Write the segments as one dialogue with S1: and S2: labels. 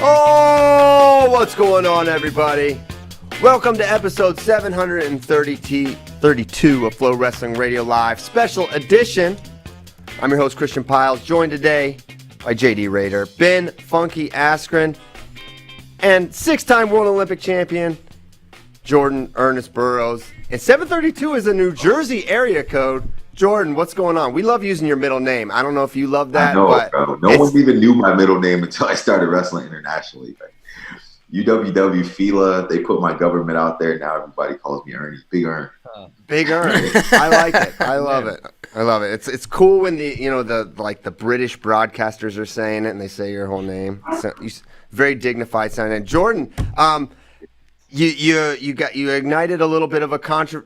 S1: Oh, what's going on, everybody? Welcome to episode 732 of FloWrestling Radio Live, special edition. I'm your host, Christian Piles, joined today by JD Raider, Ben Funky Askren, and six-time World Olympic champion, Jordan Ernest Burroughs. And 732 is a New Jersey area code. Jordan, what's going on? We love using your middle name. I don't know if you love that.
S2: I know, bro. No one even knew my middle name until I started wrestling internationally. Like, UWW, FILA, they put my government out there. Now everybody calls me Ernie. Big Ern.
S1: Big Ern. I like it. I love it. I love it. It's cool when the British broadcasters are saying it and they say your whole name. So, very dignified sounding. Jordan, You ignited a little bit of a conversation,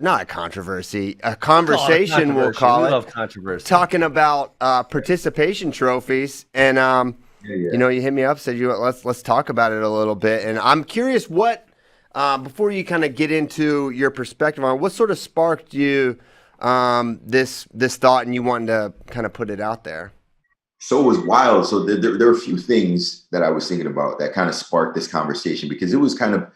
S1: we'll call it.
S3: We love controversy.
S1: Talking about participation trophies, and you hit me up, said let's talk about it a little bit, and I'm curious what before you kind of get into your perspective on what sort of sparked you this thought, and you wanted to kind of put it out there.
S2: So it was wild. So there were a few things that I was thinking about that kind of sparked this conversation, because it was kind of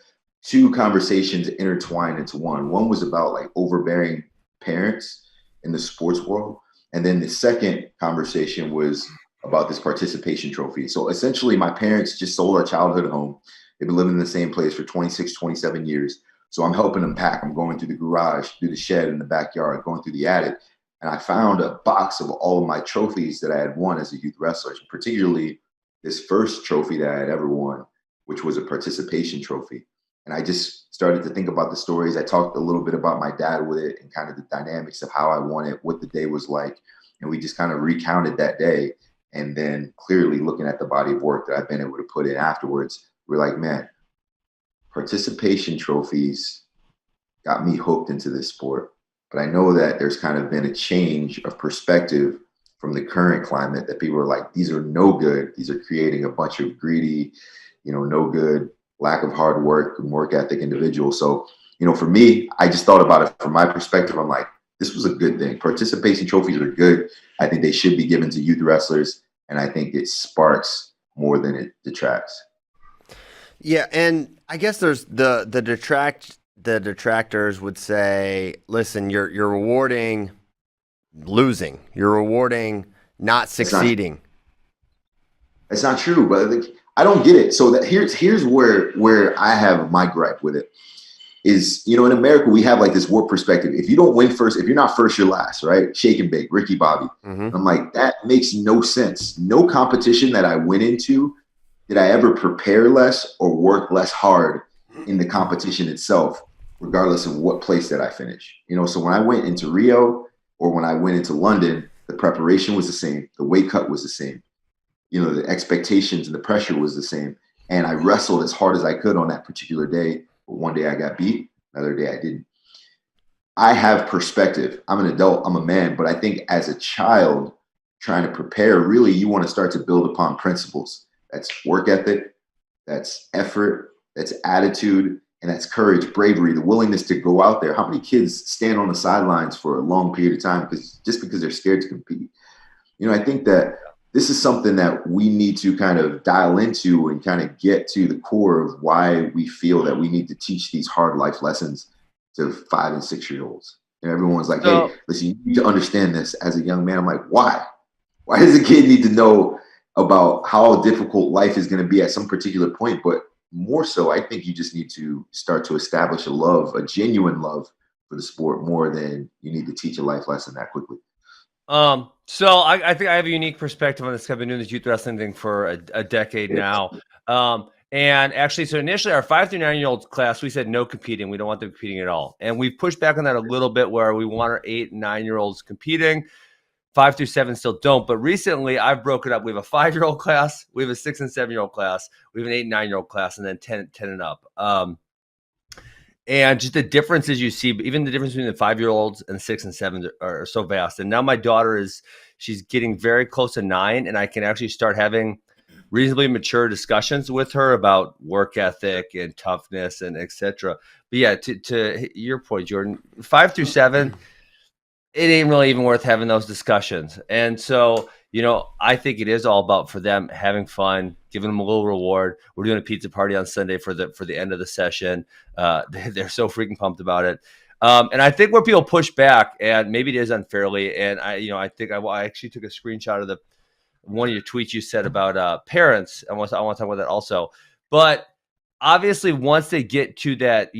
S2: two conversations intertwined into one. One was about like overbearing parents in the sports world. And then the second conversation was about this participation trophy. So essentially my parents just sold our childhood home. They've been living in the same place for 26, 27 years. So I'm helping them pack. I'm going through the garage, through the shed in the backyard, going through the attic. And I found a box of all of my trophies that I had won as a youth wrestler, particularly this first trophy that I had ever won, which was a participation trophy. And I just started to think about the stories. I talked a little bit about my dad with it and kind of the dynamics of how I won it, what the day was like. And we just kind of recounted that day. And then clearly looking at the body of work that I've been able to put in afterwards, we're like, man, participation trophies got me hooked into this sport. But I know that there's kind of been a change of perspective from the current climate that people are like, these are no good. These are creating a bunch of greedy, no good, lack of hard work and work ethic individual. So, for me, I just thought about it from my perspective. I'm like, this was a good thing. Participation trophies are good. I think they should be given to youth wrestlers. And I think it sparks more than it detracts.
S1: Yeah. And I guess there's the detractors would say, listen, you're rewarding losing. You're rewarding not succeeding.
S2: It's not true, but I don't get it. So that here's where I have my gripe with it is, in America, we have like this warped perspective. If you don't win first, if you're not first, you're last, right? Shake and bake, Ricky Bobby. Mm-hmm. I'm like, that makes no sense. No competition that I went into did I ever prepare less or work less hard in the competition itself, regardless of what place that I finish. So when I went into Rio or when I went into London, the preparation was the same. The weight cut was the same. The expectations and the pressure was the same. And I wrestled as hard as I could on that particular day. But one day I got beat, another day I didn't. I have perspective. I'm an adult, I'm a man. But I think as a child trying to prepare, really, you want to start to build upon principles. That's work ethic, that's effort, that's attitude, and that's courage, bravery, the willingness to go out there. How many kids stand on the sidelines for a long period of time because they're scared to compete? I think that this is something that we need to kind of dial into and kind of get to the core of why we feel that we need to teach these hard life lessons to 5 and 6 year olds. And everyone's like, hey, listen, you need to understand this as a young man. I'm like, why? Why does a kid need to know about how difficult life is going to be at some particular point? But more so, I think you just need to start to establish a genuine love for the sport more than you need to teach a life lesson that quickly.
S3: So I think I have a unique perspective on this. I've been doing this youth wrestling thing for a decade now. And actually, so initially our 5 through 9-year-old class, we said no competing. We don't want them competing at all. And we pushed back on that a little bit where we want our 8 and 9-year-olds competing. 5 through 7 still don't. But recently I've broken up. We have a 5-year-old class. We have a 6 and 7-year-old class. We have an 8 and 9-year-old class, and then 10 and up. And just the differences you see, even the difference between the 5-year-olds and 6 and 7 are so vast. And now my daughter she's getting very close to 9, and I can actually start having reasonably mature discussions with her about work ethic and toughness and et cetera. But yeah, to your point, Jordan, 5 through 7, it ain't really even worth having those discussions. And so, I think it is all about for them having fun, giving them a little reward. We're doing a pizza party on Sunday for the end of the session. They're so freaking pumped about it. And I think where people push back, and maybe it is unfairly, and I think I actually took a screenshot of one of your tweets you said about parents. I want to talk about that also. But obviously, once they get to that,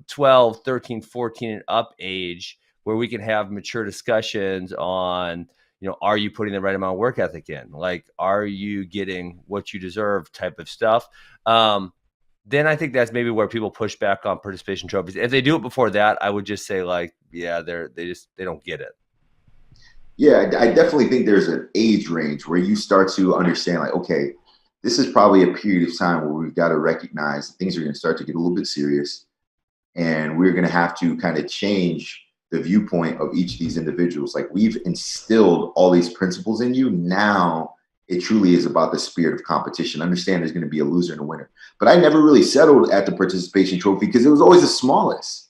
S3: 12, 13, 14 and up age, where we can have mature discussions on, are you putting the right amount of work ethic in? Like, are you getting what you deserve type of stuff? Then I think that's maybe where people push back on participation trophies. If they do it before that, I would just say like, yeah, they don't get it.
S2: Yeah, I definitely think there's an age range where you start to understand like, okay, this is probably a period of time where we've got to recognize things are going to start to get a little bit serious. And we're going to have to kind of change the viewpoint of each of these individuals. Like we've instilled all these principles in you. Now it truly is about the spirit of competition. Understand there's going to be a loser and a winner. But I never really settled at the participation trophy because it was always the smallest.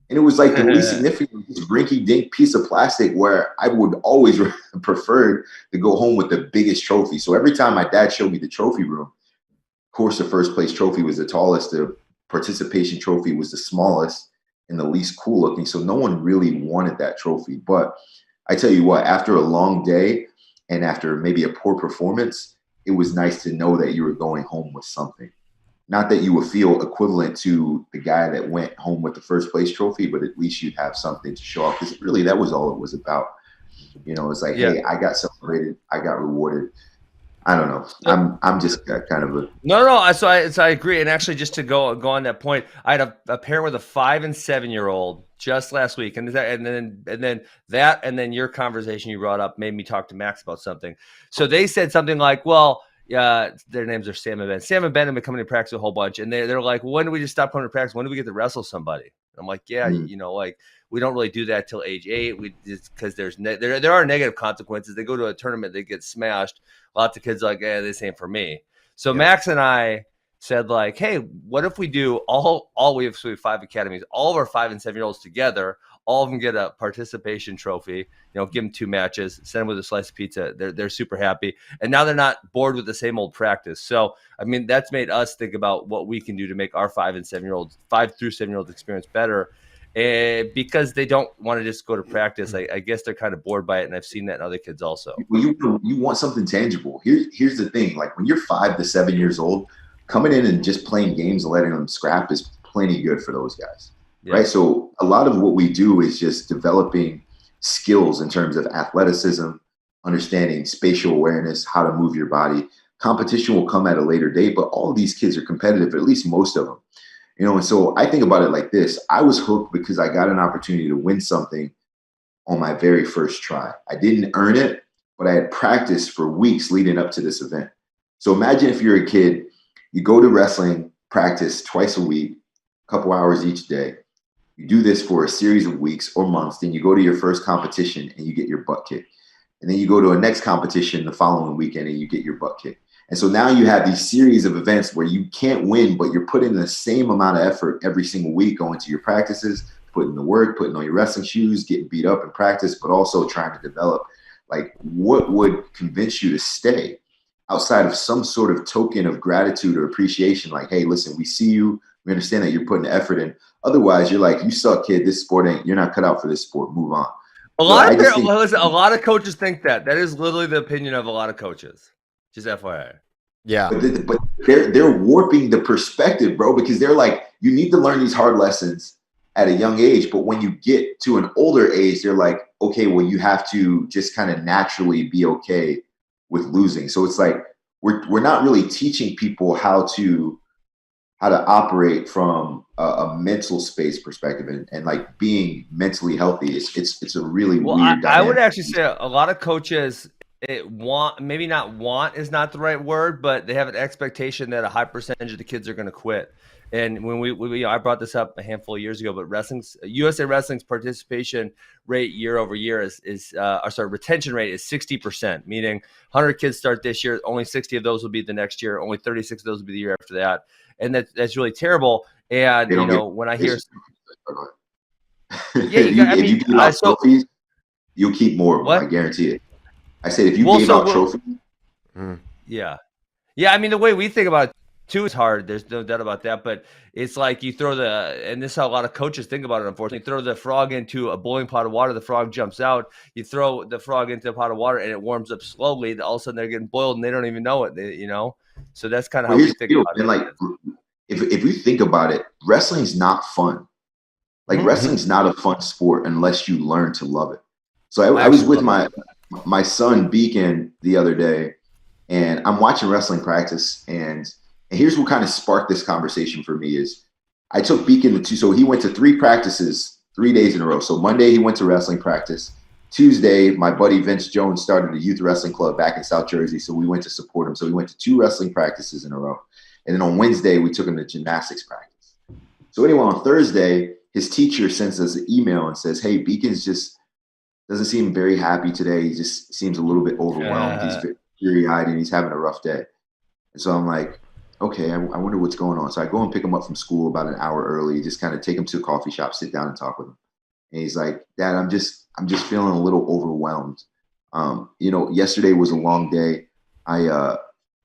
S2: And it was like the least significant rinky-dink piece of plastic where I would always prefer to go home with the biggest trophy. So every time my dad showed me the trophy room, of course, the first place trophy was the tallest. The participation trophy was the smallest and the least cool looking. So no one really wanted that trophy. But I tell you what, after a long day and after maybe a poor performance, it was nice to know that you were going home with something. Not that you would feel equivalent to the guy that went home with the first place trophy, but at least you'd have something to show off. Because really, that was all it was about. It's like, hey, I got celebrated, I got rewarded. I don't know. I'm just kind of a
S3: no. So I agree. And actually, just to go on that point, I had a parent with a 5 and 7 year old just last week, and then your conversation you brought up made me talk to Max about something. So they said something like, well. Their names are Sam and Ben. Sam and Ben have been coming to practice a whole bunch, and they're like, when do we just stop coming to practice? When do we get to wrestle somebody? And I'm like, yeah, like we don't really do that till age 8. Because there are negative consequences. They go to a tournament, they get smashed. Lots of kids are like, this ain't for me. So Max and I said like, hey, what if we do all we have 5 academies, all of our 5 and 7 year olds together. All of them get a participation trophy, give them 2 matches, send them with a slice of pizza. They're super happy. And now they're not bored with the same old practice. So, I mean, that's made us think about what we can do to make our 5 through 7 year olds experience better. Because they don't want to just go to practice. I guess they're kind of bored by it. And I've seen that in other kids also.
S2: Well, you want something tangible. Here's the thing. Like when you're 5 to 7 years old, coming in and just playing games and letting them scrap is plenty good for those guys. Yeah. Right. So a lot of what we do is just developing skills in terms of athleticism, understanding spatial awareness, how to move your body. Competition will come at a later date, but all of these kids are competitive, at least most of them. And so I think about it like this. I was hooked because I got an opportunity to win something on my very first try. I didn't earn it, but I had practiced for weeks leading up to this event. So imagine if you're a kid, you go to wrestling practice twice a week, a couple hours each day. You do this for a series of weeks or months. Then you go to your first competition and you get your butt kicked. And then you go to a next competition the following weekend and you get your butt kicked. And so now you have these series of events where you can't win, but you're putting the same amount of effort every single week, going to your practices, putting the work, putting on your wrestling shoes, getting beat up in practice, but also trying to develop. Like, what would convince you to stay outside of some sort of token of gratitude or appreciation? Like, hey, listen, we see you. We understand that you're putting the effort in. Otherwise, you're like, you suck, kid. This sport you're not cut out for this sport. Move on.
S3: A lot of coaches think that. That is literally the opinion of a lot of coaches. Just FYI.
S1: Yeah.
S2: But they're warping the perspective, bro, because they're like, you need to learn these hard lessons at a young age. But when you get to an older age, they're like, okay, well, you have to just kind of naturally be okay with losing. So it's like we're not really teaching people how to operate from a mental space perspective and like being mentally healthy. It's a really weird dynamic.
S3: I would actually say a lot of coaches maybe not want is not the right word, but they have an expectation that a high percentage of the kids are going to quit. And when we I brought this up a handful of years ago, but USA Wrestling's participation rate year over year retention rate is 60%, meaning 100 kids start this year, only 60 of those will be the next year, only 36 of those will be the year after that. And that's really terrible. And when I hear,
S2: You'll keep more of them.
S3: What?
S2: I guarantee it. I said if you gave out trophies.
S3: Yeah. Yeah, I mean, the way we think about it, too, is hard. There's no doubt about that. But it's like you throw and this is how a lot of coaches think about it, unfortunately. You throw the frog into a boiling pot of water, the frog jumps out. You throw the frog into a pot of water, and it warms up slowly. All of a sudden, they're getting boiled, and they don't even know it, So that's kind of how we think about it.
S2: And like, if you think about it, wrestling's not fun. Like, wrestling's not a fun sport unless you learn to love it. So I was with my son Beacon the other day, and I'm watching wrestling practice, and here's what kind of sparked this conversation for me is I took Beacon so he went to 3 practices 3 days in a row. So Monday he went to wrestling practice. Tuesday, my buddy Vince Jones started a youth wrestling club back in South Jersey, so we went to support him. So we went to 2 wrestling practices in a row. And then on Wednesday, we took him to gymnastics practice. So anyway, on Thursday, his teacher sends us an email and says, hey, Beacon's just doesn't seem very happy today. He just seems a little bit overwhelmed. He's very teary-eyed and he's having a rough day. And so I'm like, okay, I wonder what's going on. So I go and pick him up from school about an hour early, just kind of take him to a coffee shop, sit down and talk with him. And he's like, Dad, I'm just feeling a little overwhelmed. Yesterday was a long day. I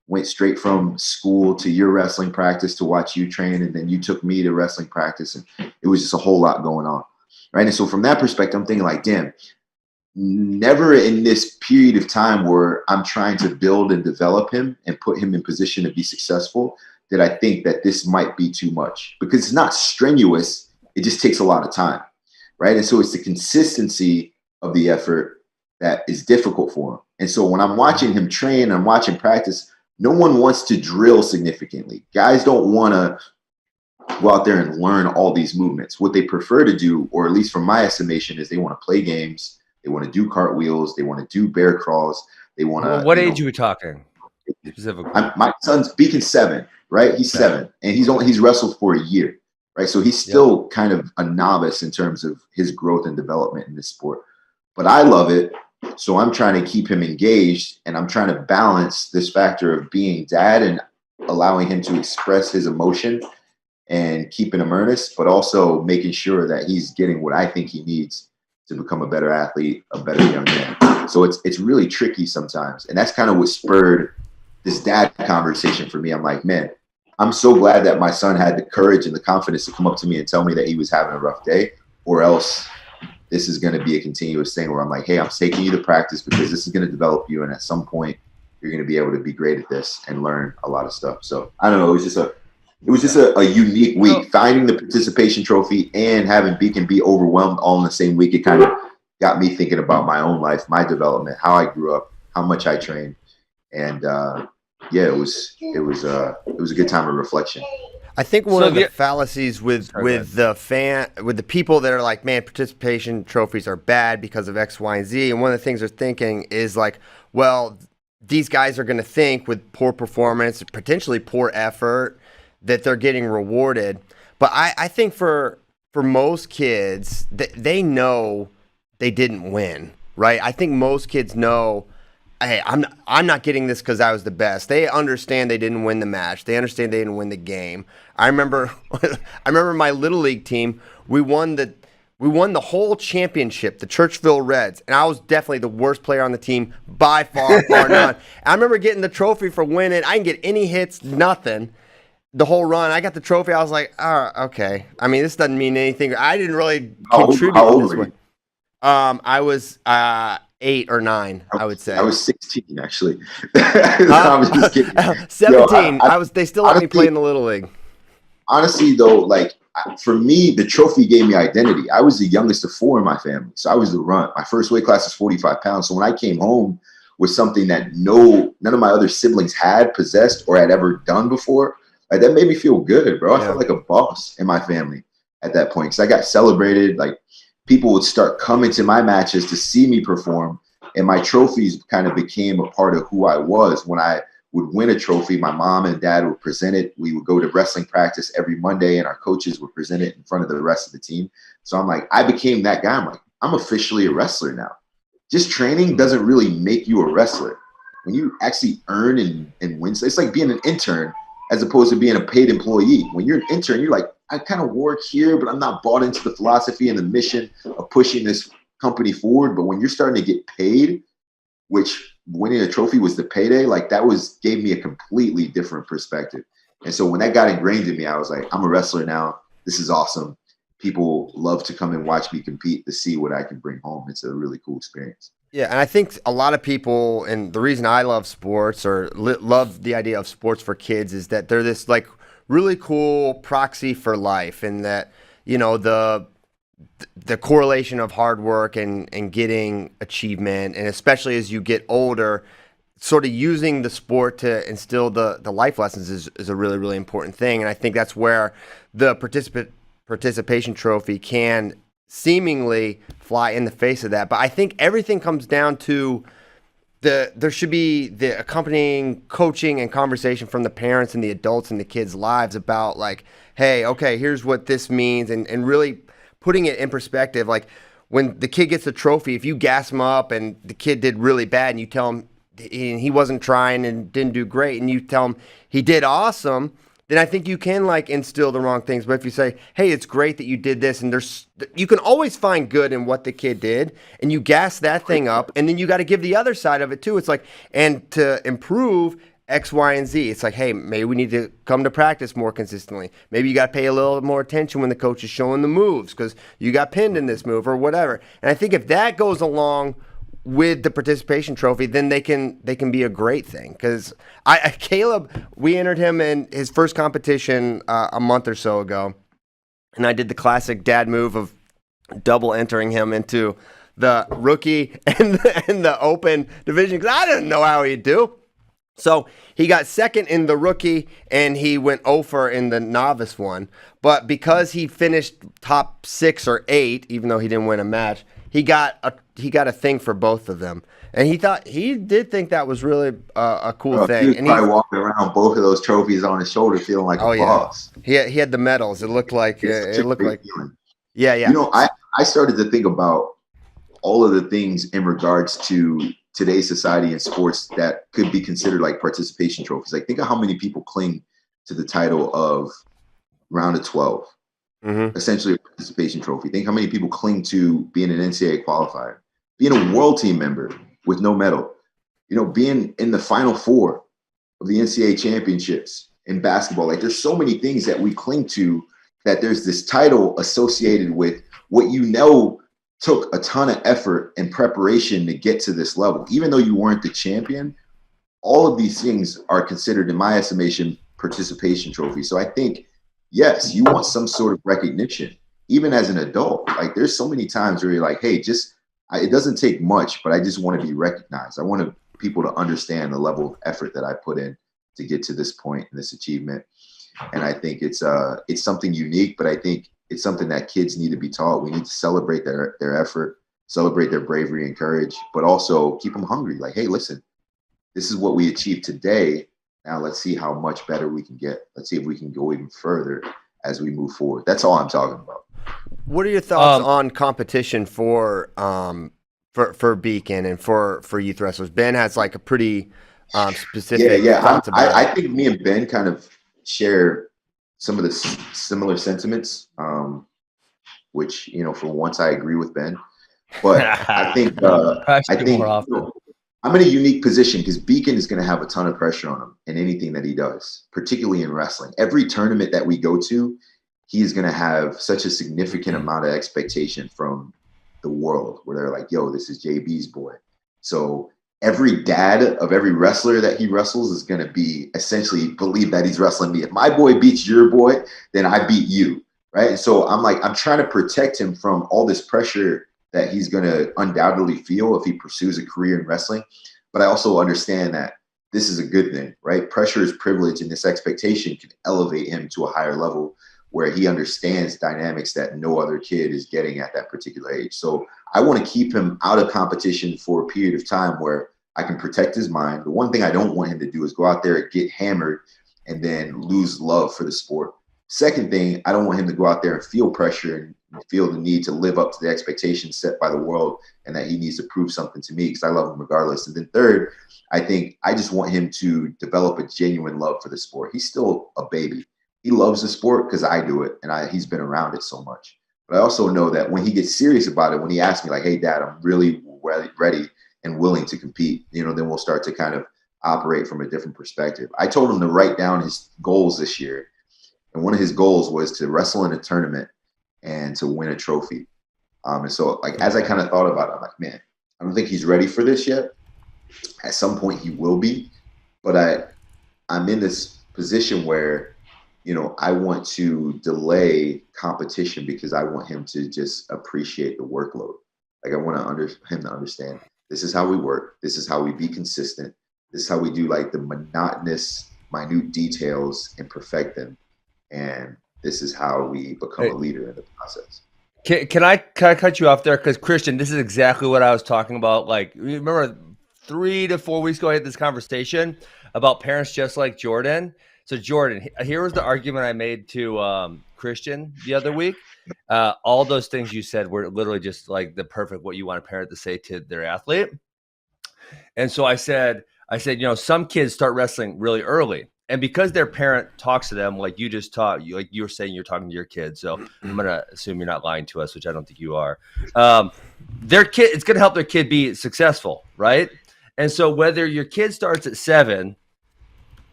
S2: went straight from school to your wrestling practice to watch you train, and then you took me to wrestling practice, and it was just a whole lot going on, right? And so from that perspective, I'm thinking like, damn, never in this period of time where I'm trying to build and develop him and put him in position to be successful did I think that this might be too much, because it's not strenuous. It just takes a lot of time, right? And so it's the consistency of the effort that is difficult for him. And so when I'm watching him train, I'm watching practice, no one wants to drill significantly. Guys don't want to go out there and learn all these movements. What they prefer to do, or at least from my estimation, is they want to play games. They want to do cartwheels. They want to do bear crawls. They want to.
S3: What age are we talking?
S2: My son's Beacon 7, right? He's 7, and he's wrestled for a year, right? So he's still kind of a novice in terms of his growth and development in this sport. But I love it, so I'm trying to keep him engaged, and I'm trying to balance this factor of being dad and allowing him to express his emotion and keeping him earnest, but also making sure that he's getting what I think he needs to become a better athlete, a better young man. So it's really tricky sometimes. And that's kind of what spurred this dad conversation for me. I'm like, man, I'm so glad that my son had the courage and the confidence to come up to me and tell me that he was having a rough day, or else this is going to be a continuous thing where I'm like, hey, I'm taking you to practice because this is going to develop you. And at some point you're going to be able to be great at this and learn a lot of stuff. So I don't know. It was just a unique week. Finding the participation trophy and having Beacon be overwhelmed all in the same week. It kind of got me thinking about my own life, my development, how I grew up, how much I trained. And it was a good time of reflection.
S1: I think one of the fallacies with the people that are like, man, participation trophies are bad because of X, Y, and Z. And one of the things they're thinking is like, well, these guys are going to think with poor performance, potentially poor effort, that they're getting rewarded. But I think for most kids, they know they didn't win, right? I think most kids know, hey, I'm not getting this because I was the best. They understand they didn't win the match. They understand they didn't win the game. I remember my little league team. We won the whole championship, the Churchville Reds, and I was definitely the worst player on the team by far, bar none. I remember getting the trophy for winning. I didn't get any hits, nothing. The whole run, I got the trophy. I was like, oh, okay. I mean, this doesn't mean anything. I didn't really contribute
S2: how
S1: in
S2: old
S1: this
S2: were
S1: way.
S2: you?
S1: I was 8 or 9, I would say.
S2: I was 16, actually. I was just kidding.
S1: 17. They still let me play in the Little League.
S2: Honestly, though, like for me, the trophy gave me identity. I was the youngest of 4 in my family, so I was the runt. My first weight class is 45 pounds. So when I came home with something that none of my other siblings had possessed or had ever done before, like that made me feel good, bro. I felt like a boss in my family at that point because I got celebrated. Like people would start coming to my matches to see me perform, and my trophies kind of became a part of who I was. When I would win a trophy, my mom and dad would present it. We would go to wrestling practice every Monday, and our coaches would present it in front of the rest of the team. So I'm like, I became that guy. I'm like, I'm officially a wrestler now. Just training doesn't really make you a wrestler. When you actually earn and win, it's like being an intern as opposed to being a paid employee. When you're an intern, you're like, I kind of work here, but I'm not bought into the philosophy and the mission of pushing this company forward. But when you're starting to get paid, which winning a trophy was the payday, like that gave me a completely different perspective. And so when that got ingrained in me, I was like, I'm a wrestler now. This is awesome. People love to come and watch me compete to see what I can bring home. It's a really cool experience.
S1: Yeah, and I think a lot of people, and the reason I love sports or love the idea of sports for kids is that they're this like really cool proxy for life, and that the correlation of hard work and getting achievement, and especially as you get older, sort of using the sport to instill the life lessons is a really, really important thing. And I think that's where the participation trophy can seemingly fly in the face of that. But I think everything comes down to there should be the accompanying coaching and conversation from the parents and the adults in the kids' lives about like, hey, okay, here's what this means, and really putting it in perspective. Like when the kid gets the trophy, if you gas him up and the kid did really bad and you tell him he wasn't trying and didn't do great, and you tell him he did awesome, then I think you can like instill the wrong things. But if you say, hey, it's great that you did this, and you can always find good in what the kid did, and you gas that thing up, and then you got to give the other side of it too. It's like, and to improve X, Y, and Z, it's like, hey, maybe we need to come to practice more consistently. Maybe you got to pay a little more attention when the coach is showing the moves because you got pinned in this move or whatever. And I think if that goes along with the participation trophy, then they can be a great thing. Because Caleb, we entered him in his first competition a month or so ago, and I did the classic dad move of double entering him into the rookie and the open division because I didn't know how he'd do. So he got second in the rookie, and he went over in the novice one. But because he finished top 6 or 8, even though he didn't win a match, he got a thing for both of them. And he did think that was really a cool thing.
S2: He was
S1: and
S2: probably walking around both of those trophies on his shoulder, feeling like a boss.
S1: He had the medals. It looked like
S2: feeling.
S1: Yeah.
S2: You know, I started to think about all of the things in regards to today's society and sports that could be considered like participation trophies. Like, think of how many people cling to the title of round of 12, essentially a participation trophy. Think how many people cling to being an NCAA qualifier, being a world team member with no medal, being in the Final Four of the NCAA championships in basketball. Like, there's so many things that we cling to that there's this title associated with what took a ton of effort and preparation to get to this level. Even though you weren't the champion, all of these things are considered, in my estimation, participation trophies. So I think, yes, you want some sort of recognition, even as an adult. Like, there's so many times where you're like, hey, it doesn't take much, but I just want to be recognized. I want people to understand the level of effort that I put in to get to this point and this achievement. And I think it's something unique, but I think it's something that kids need to be taught. We need to celebrate their effort, celebrate their bravery and courage, but also keep them hungry. Like, hey, listen, this is what we achieved today. Now let's see how much better we can get. Let's see if we can go even further as we move forward. That's all I'm talking about.
S1: What are your thoughts on competition for Beacon and for youth wrestlers? Ben has like a pretty specific thoughts about it.
S2: I think me and Ben kind of share some of the similar sentiments, which, for once I agree with Ben. But I think I'm in a unique position because Beacon is going to have a ton of pressure on him in anything that he does, particularly in wrestling. Every tournament that we go to, he's going to have such a significant amount of expectation from the world where they're like, yo, this is JB's boy. So every dad of every wrestler that he wrestles is going to be essentially believe that he's wrestling me. If my boy beats your boy, then I beat you, right? And so I'm trying to protect him from all this pressure that he's going to undoubtedly feel if he pursues a career in wrestling. But I also understand that this is a good thing, right? Pressure is privilege, and this expectation can elevate him to a higher level where he understands dynamics that no other kid is getting at that particular age. So I want to keep him out of competition for a period of time where I can protect his mind. The one thing I don't want him to do is go out there and get hammered and then lose love for the sport. Second thing, I don't want him to go out there and feel pressure and feel the need to live up to the expectations set by the world and that he needs to prove something to me because I love him regardless. And then third, I think I just want him to develop a genuine love for the sport. He's still a baby. He loves the sport because I do it, and he's been around it so much. But I also know that when he gets serious about it, when he asks me like, "Hey, Dad, I'm really ready and willing to compete," then we'll start to kind of operate from a different perspective. I told him to write down his goals this year, and one of his goals was to wrestle in a tournament and to win a trophy. And so, like, as I kind of thought about it, I'm like, man, I don't think he's ready for this yet. At some point, he will be, but I'm in this position where I want to delay competition because I want him to just appreciate the workload. Like I want him to understand this is how we work. This is how we be consistent. This is how we do like the monotonous, minute details and perfect them. And this is how we become a leader in the process.
S3: Can I cut you off there? Because Christian, this is exactly what I was talking about. Like, remember 3 to 4 weeks ago, I had this conversation about parents just like Jordan. So Jordan, here was the argument I made to Christian the other week. All those things you said were literally just like the perfect what you want a parent to say to their athlete. And so I said, some kids start wrestling really early. And because their parent talks to them, like you just taught, like you were saying, you're talking to your kid. So I'm going to assume you're not lying to us, which I don't think you are. Their kid, it's going to help their kid be successful, right? And so whether your kid starts at 7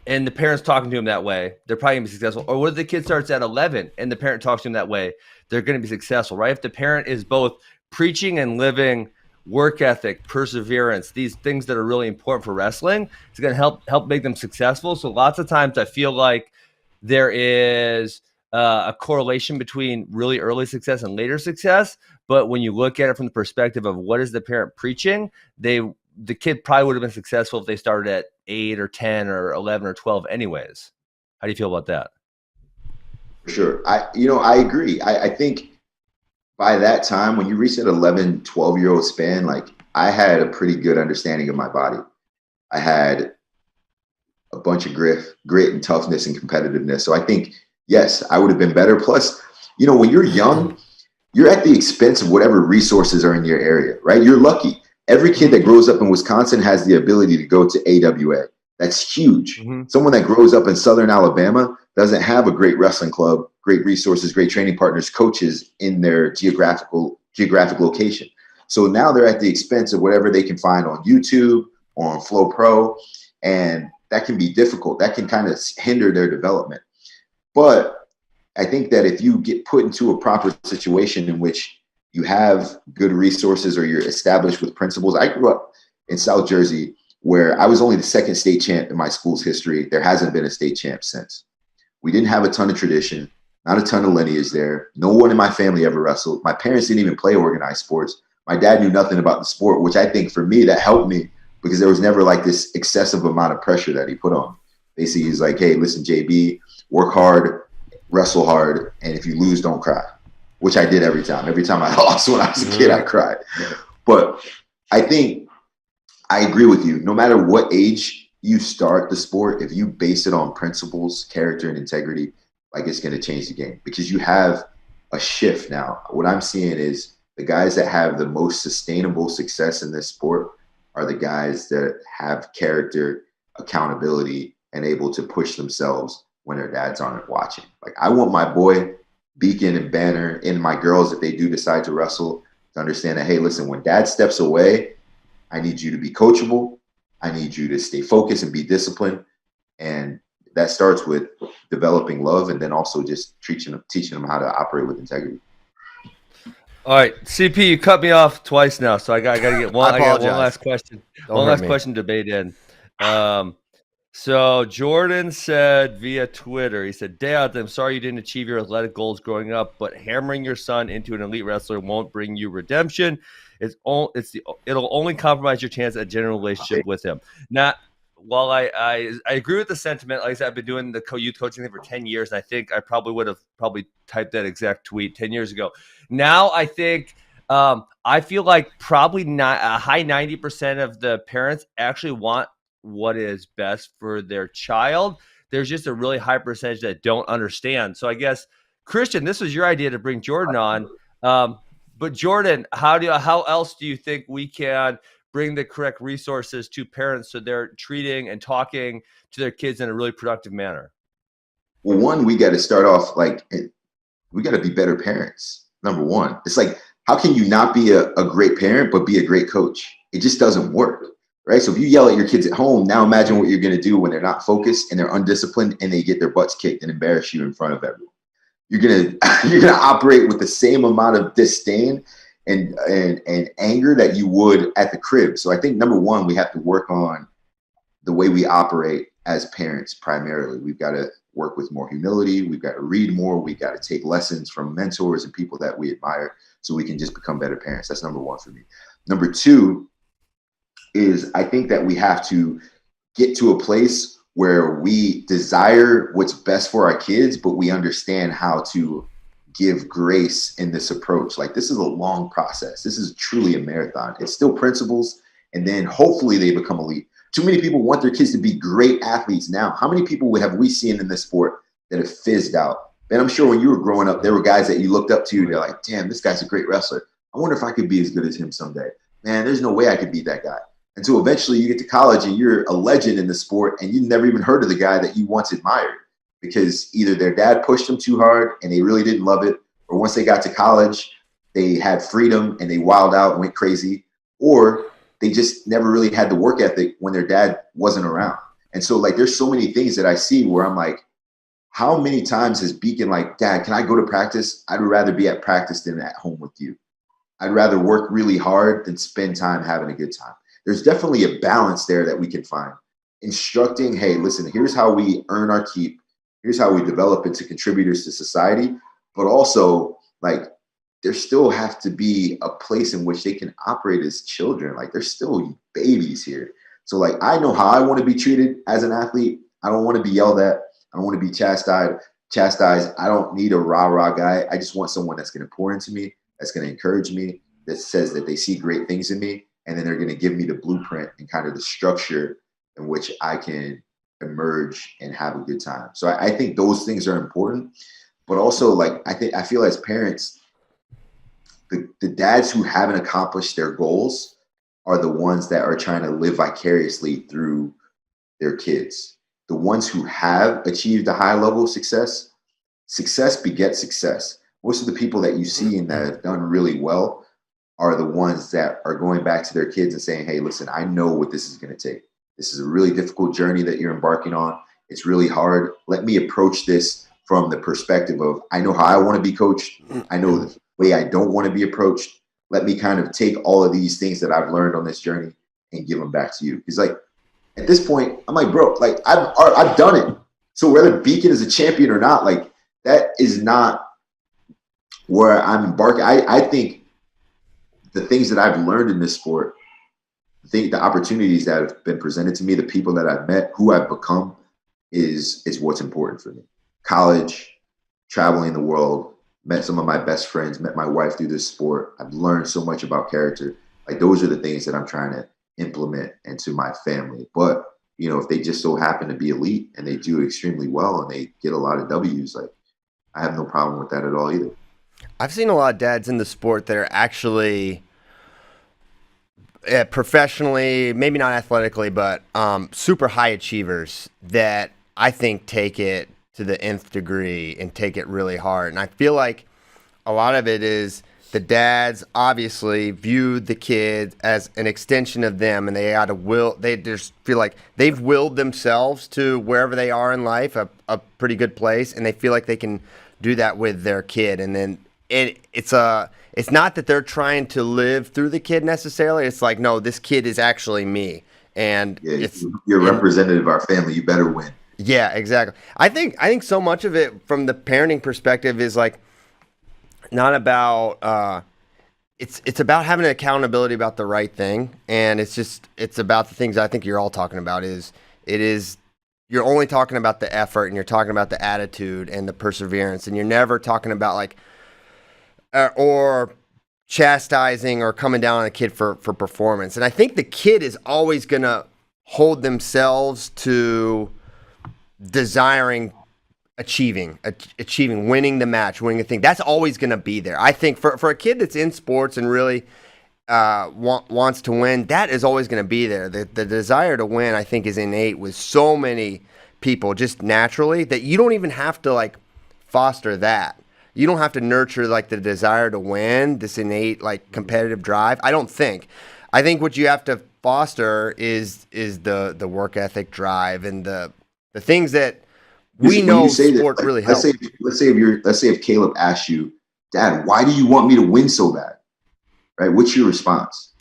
S3: and the parent's talking to him that way, they're probably going to be successful. Or whether the kid starts at 11 and the parent talks to him that way, they're going to be successful, right? If the parent is both preaching and living work ethic, perseverance, these things that are really important for wrestling, it's going to help make them successful. So lots of times I feel like there is a correlation between really early success and later success. But when you look at it from the perspective of what is the parent preaching, the kid probably would have been successful if they started at 8 or 10 or 11 or 12 anyways. How do you feel about that?
S2: For sure. I agree. I think by that time, when you reach that 11, 12-year-old span, like I had a pretty good understanding of my body. I had a bunch of grit and toughness and competitiveness. So I think, yes, I would have been better. Plus, when you're young, you're at the expense of whatever resources are in your area, right? You're lucky. Every kid that grows up in Wisconsin has the ability to go to AWA. That's huge. Mm-hmm. Someone that grows up in Southern Alabama doesn't have a great wrestling club, great resources, great training partners, coaches in their geographic location. So now they're at the expense of whatever they can find on YouTube or on Flow Pro. And that can be difficult. That can kind of hinder their development. But I think that if you get put into a proper situation in which you have good resources or you're established with principles. I grew up in South Jersey where I was only the second state champ in my school's history. There hasn't been a state champ since. We didn't have a ton of tradition, not a ton of lineage there. No one in my family ever wrestled. My parents didn't even play organized sports. My dad knew nothing about the sport, which I think for me, that helped me because there was never like this excessive amount of pressure that he put on. Basically, he's like, hey, listen, JB, work hard, wrestle hard, and if you lose, don't cry. Which I did every time. Every time I lost when I was a kid, I cried. But I think I agree with you. No matter what age you start the sport, if you base it on principles, character, and integrity, like it's going to change the game because you have a shift now. What I'm seeing is the guys that have the most sustainable success in this sport are the guys that have character, accountability, and able to push themselves when their dads aren't watching. Like I want my boy Beacon and Banner and my girls, if they do decide to wrestle, to understand that, hey, listen, when dad steps away, I need you to be coachable. I need you to stay focused and be disciplined. And that starts with developing love and then also just teaching them how to operate with integrity.
S3: All right, CP, you cut me off twice now, so I got to get one. I got one last question. One last question to debate in. So Jordan said via Twitter, he said, Dad, I'm sorry you didn't achieve your athletic goals growing up, but hammering your son into an elite wrestler won't bring you redemption. It'll only compromise your chance at a genuine relationship with him. While I agree with the sentiment, like I said, I've been doing the youth coaching thing for 10 years, and I think I probably would have typed that exact tweet 10 years ago. Now I think I feel like probably not a high 90% of the parents actually want what is best for their child. There's just a really high percentage that don't understand. So I guess, Christian, this was your idea to bring Jordan on. But Jordan, how else do you think we can bring the correct resources to parents so they're treating and talking to their kids in a really productive manner?
S2: Well, one, we got to start off we got to be better parents. Number one, it's like, how can you not be a great parent but be a great coach? It just doesn't work, right? So if you yell at your kids at home, now imagine what you're going to do when they're not focused and they're undisciplined and they get their butts kicked and embarrass you in front of everyone. You're gonna operate with the same amount of disdain and anger that you would at the crib. So I think number one, we have to work on the way we operate as parents primarily. We've got to work with more humility. We've got to read more. We've got to take lessons from mentors and people that we admire so we can just become better parents. That's number one for me. Number two is I think that we have to get to a place where we desire what's best for our kids, but we understand how to give grace in this approach. Like, this is a long process. This is truly a marathon. It's still principles, and then hopefully they become elite. Too many people want their kids to be great athletes now. How many people have we seen in this sport that have fizzed out? And I'm sure when you were growing up, there were guys that you looked up to. They're like, damn, this guy's a great wrestler. I wonder if I could be as good as him someday. Man, there's no way I could beat that guy. Until eventually you get to college and you're a legend in the sport and you never even heard of the guy that you once admired because either their dad pushed them too hard and they really didn't love it, or once they got to college, they had freedom and they wilded out and went crazy, or they just never really had the work ethic when their dad wasn't around. And so, like, there's so many things that I see where I'm like, how many times has Beacon like, Dad, can I go to practice? I'd rather be at practice than at home with you. I'd rather work really hard than spend time having a good time. There's definitely a balance there that we can find. Instructing, hey, listen, here's how we earn our keep. Here's how we develop into contributors to society. But also, like, there still have to be a place in which they can operate as children. Like, they're still babies here. So, like, I know how I want to be treated as an athlete. I don't want to be yelled at. I don't want to be chastised. I don't need a rah-rah guy. I just want someone that's going to pour into me, that's going to encourage me, that says that they see great things in me. And then they're going to give me the blueprint and kind of the structure in which I can emerge and have a good time. So I think those things are important. But also, like, I feel as parents, the dads who haven't accomplished their goals are the ones that are trying to live vicariously through their kids. The ones who have achieved a high level of success begets success. Most of the people that you see and that have done really well are the ones that are going back to their kids and saying, hey, listen, I know what this is going to take. This is a really difficult journey that you're embarking on. It's really hard. Let me approach this from the perspective of, I know how I want to be coached. I know the way I don't want to be approached. Let me kind of take all of these things that I've learned on this journey and give them back to you. Because, like, at this point, I'm like, bro, like, I've done it. So whether Beacon is a champion or not, like, that is not where I'm embarking. I think the things that I've learned in this sport, the opportunities that have been presented to me, the people that I've met, who I've become, is what's important for me. College, traveling the world, met some of my best friends, met my wife through this sport. I've learned so much about character. Like, those are the things that I'm trying to implement into my family. But, you know, if they just so happen to be elite and they do extremely well and they get a lot of W's, like, I have no problem with that at all either.
S1: I've seen a lot of dads in the sport that are actually professionally, maybe not athletically, but super high achievers that I think take it to the nth degree and take it really hard. And I feel like a lot of it is the dads obviously view the kids as an extension of them, and they just feel like they've willed themselves to wherever they are in life, a pretty good place, and they feel like they can do that with their kid. And then it's not that they're trying to live through the kid necessarily. It's like, no, this kid is actually me. And
S2: yeah, you're a representative of our family. You better win.
S1: Yeah, exactly. I think so much of it from the parenting perspective is like not about it's about having an accountability about the right thing, and it's about the things I think you're all talking about. You're only talking about the effort, and you're talking about the attitude and the perseverance, and you're never talking about like or chastising or coming down on a kid for performance. And I think the kid is always going to hold themselves to desiring achieving, winning the match, winning the thing. That's always going to be there. I think for a kid that's in sports and really wants to win, that is always going to be there. The desire to win, I think, is innate with so many people just naturally that you don't even have to like foster that. you don't have to nurture like the desire to win, this innate like competitive drive. I don't think. I think what you have to foster is the work ethic, drive, and the things that we know sport
S2: that, like,
S1: really helps.
S2: Let's say if Caleb asked you, Dad, why do you want me to win so bad? Right? What's your response?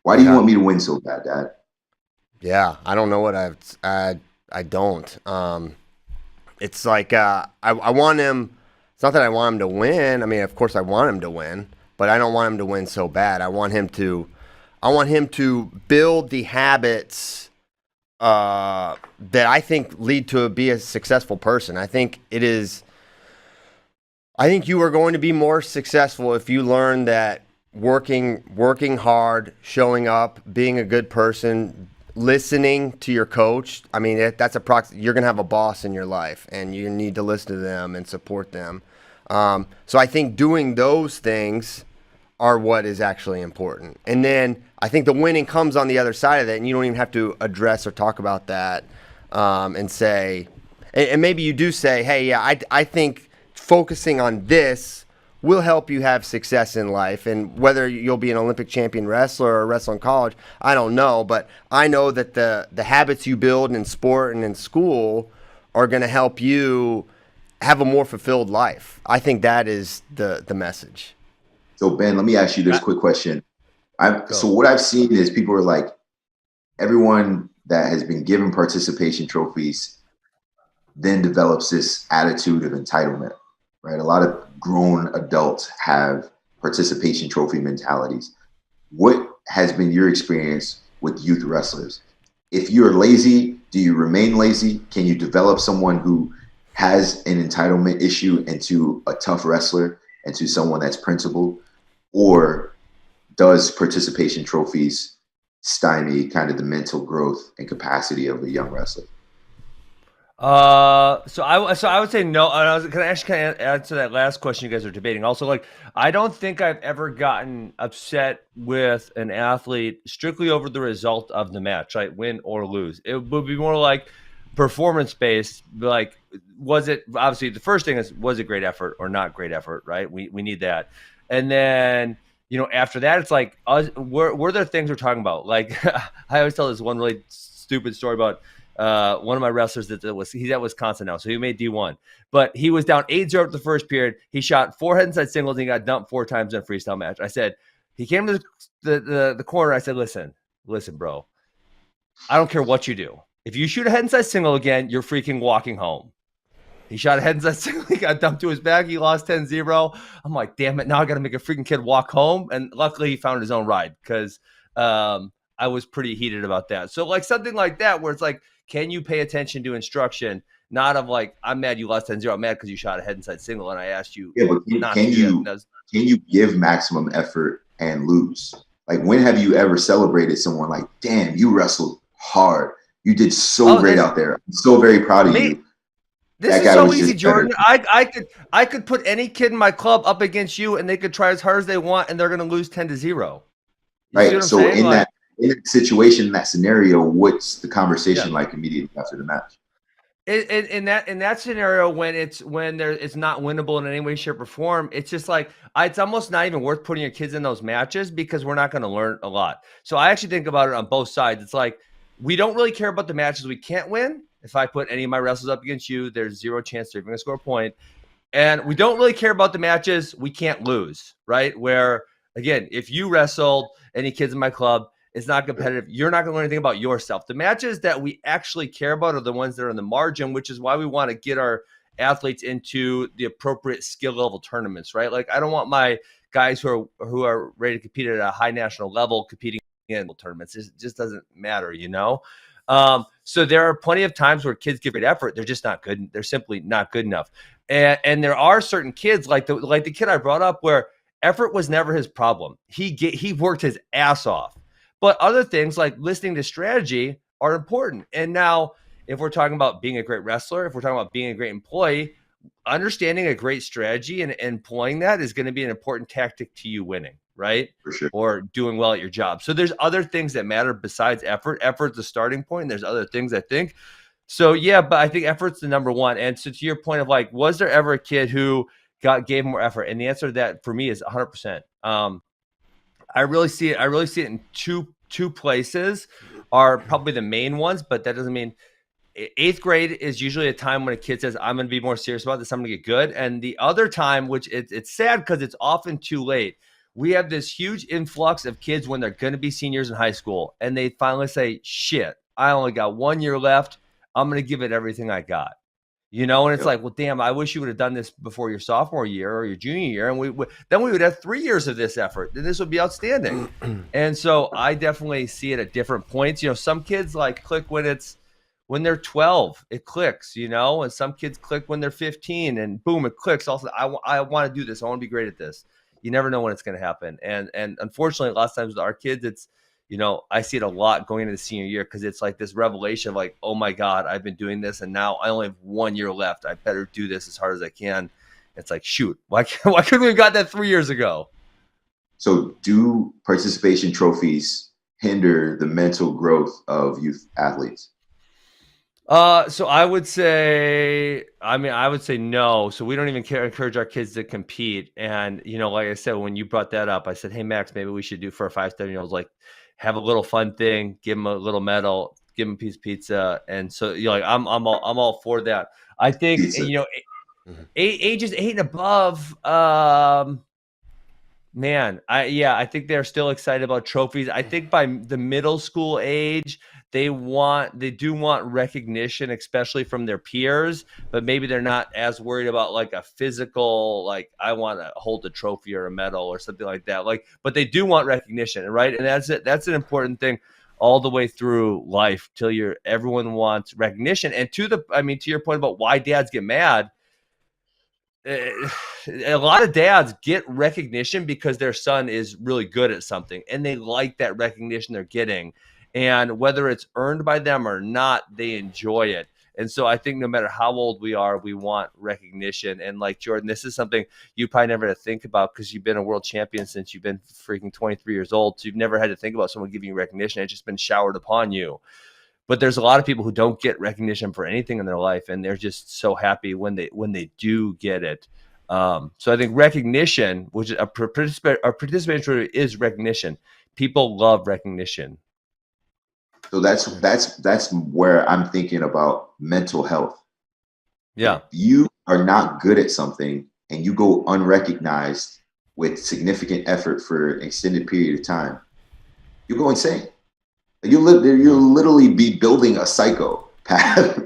S2: Why do you want me to win so bad, Dad?
S1: Yeah, I don't know what I don't. It's like I want him. It's not that I want him to win. I mean, of course, I want him to win, but I don't want him to win so bad. I want him to build the habits that I think lead to be a successful person. I think you are going to be more successful if you learn that working hard, showing up, being a good person, listening to your coach. I mean, that's you're going to have a boss in your life, and you need to listen to them and support them. So I think doing those things are what is actually important. And then I think the winning comes on the other side of that, and you don't even have to address or talk about that and say, and maybe you do say, hey, yeah, I think focusing on this will help you have success in life. And whether you'll be an Olympic champion wrestler or wrestle in college, I don't know. But I know that the habits you build in sport and in school are going to help you have a more fulfilled life. I think that is the message.
S2: So, Ben, let me ask you this quick question. So what I've seen is people are like, everyone that has been given participation trophies then develops this attitude of entitlement, right? A lot of grown adults have participation trophy mentalities. What has been your experience with youth wrestlers? If you're lazy, do you remain lazy? Can you develop someone who has an entitlement issue into a tough wrestler, into someone that's principled? Or does participation trophies stymie kind of the mental growth and capacity of a young wrestler?
S3: So I would say no. And I was going to actually kind of answer that last question you guys are debating. Also, like, I don't think I've ever gotten upset with an athlete strictly over the result of the match, right? Win or lose. It would be more like performance based. Like, was it, obviously the first thing is, was it great effort or not great effort, right? We need that. And then, after that, it's like, were there things we're talking about? Like, I always tell this one really stupid story about one of my wrestlers he's at Wisconsin now, so he made D1, but he was down 8-0 at the first period. He shot 4 head inside singles and he got dumped 4 times in a freestyle match. I said, he came to the corner. I said, listen, bro, I don't care what you do. If you shoot a head inside single again, you're freaking walking home. He shot a head inside single. He got dumped to his back. He lost 10-0. I'm like, damn it. Now I got to make a freaking kid walk home. And luckily he found his own ride because I was pretty heated about that. So like something like that where it's like, can you pay attention to instruction? Not of like, I'm mad you lost 10-0. I'm mad because you shot a head inside single and I asked you.
S2: Yeah, but can you give maximum effort and lose? Like, when have you ever celebrated someone like, damn, you wrestled hard. You did so great out there. I'm so very proud of you.
S3: This is so easy, Jordan. I could put any kid in my club up against you and they could try as hard as they want and they're going to lose 10-0.
S2: Right. So in that situation, in that scenario, what's the conversation like immediately after the match?
S3: In that scenario, when it's not winnable in any way, shape, or form, it's just like it's almost not even worth putting your kids in those matches because we're not going to learn a lot. So I actually think about it on both sides. It's like we don't really care about the matches we can't win. If I put any of my wrestlers up against you, there's 0 chance they're even going to score a point. And we don't really care about the matches we can't lose, right? Where, again, if you wrestled any kids in my club, it's not competitive. You're not going to learn anything about yourself. The matches that we actually care about are the ones that are in the margin, which is why we want to get our athletes into the appropriate skill level tournaments, right? Like, I don't want my guys who are ready to compete at a high national level competing in tournaments. It just doesn't matter, So there are plenty of times where kids give great effort. They're just not good. They're simply not good enough. And there are certain kids like the kid I brought up where effort was never his problem. He worked his ass off. But other things like listening to strategy are important. And now, if we're talking about being a great wrestler, if we're talking about being a great employee, understanding a great strategy and employing that is going to be an important tactic to you winning, right?
S2: For sure.
S3: Or doing well at your job. So there's other things that matter besides effort. Effort's the starting point. And there's other things, I think. So, yeah, but I think effort's the number one. And so to your point of like, was there ever a kid who gave more effort? And the answer to that for me is 100%. I really see it in two places are probably the main ones, but that doesn't mean. 8th grade is usually a time when a kid says, I'm going to be more serious about this. I'm going to get good. And the other time, which it's sad because it's often too late, we have this huge influx of kids when they're going to be seniors in high school. And they finally say, shit, I only got 1 year left. I'm going to give it everything I got. And it's like, well, damn, I wish you would have done this before your sophomore year or your junior year. And then we would have 3 years of this effort. Then this would be outstanding. And so I definitely see it at different points. Some kids like click when they're 12, it clicks, and some kids click when they're 15 and boom, it clicks. Also, I want to do this. I want to be great at this. You never know when it's going to happen. And unfortunately, a lot of times with our kids, it's, I see it a lot going into the senior year because it's like this revelation of like, oh my God, I've been doing this and now I only have 1 year left. I better do this as hard as I can. It's like, shoot, why couldn't we have got that 3 years ago?
S2: So do participation trophies hinder the mental growth of youth athletes?
S3: So I would say no. So we don't even encourage our kids to compete. And, like I said, when you brought that up, I said, hey, Max, maybe we should do for our 5, 7-year-olds, like have a little fun thing, give them a little medal, give them a piece of pizza. And so I'm all for that. I think, pizza. Ages 8 and above, man, I think they're still excited about trophies. I think by the middle school age, they do want recognition, especially from their peers, but maybe they're not as worried about like a physical, like I want to hold a trophy or a medal or something like that. But they do want recognition, right? And that's it. That's an important thing all the way through life till everyone wants recognition. And to your point about why dads get mad, a lot of dads get recognition because their son is really good at something and they like that recognition they're getting. And whether it's earned by them or not, they enjoy it. And so I think no matter how old we are, we want recognition. And like Jordan, this is something you probably never had to think about because you've been a world champion since you've been freaking 23 years old. So you've never had to think about someone giving you recognition. It's just been showered upon you. But there's a lot of people who don't get recognition for anything in their life, and they're just so happy when they do get it. So I think recognition, which a participation is recognition. People love recognition.
S2: So that's where I'm thinking about mental health.
S3: Yeah.
S2: If you are not good at something and you go unrecognized with significant effort for an extended period of time, you go insane. You'll literally be building a psychopath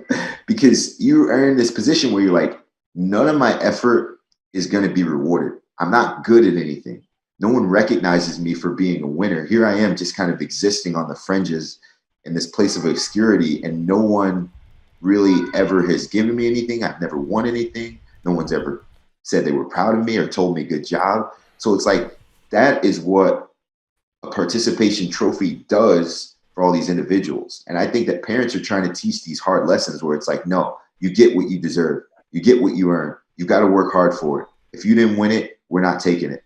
S2: because you are in this position where you're like, none of my effort is going to be rewarded. I'm not good at anything. No one recognizes me for being a winner. Here I am just kind of existing on the fringes in this place of obscurity, and no one really ever has given me anything. I've never won anything. No one's ever said they were proud of me or told me good job. So it's like that is what a participation trophy does for all these individuals. And I think that parents are trying to teach these hard lessons where it's like, no, you get what you deserve. You get what you earn. You got to work hard for it. If you didn't win it, we're not taking it.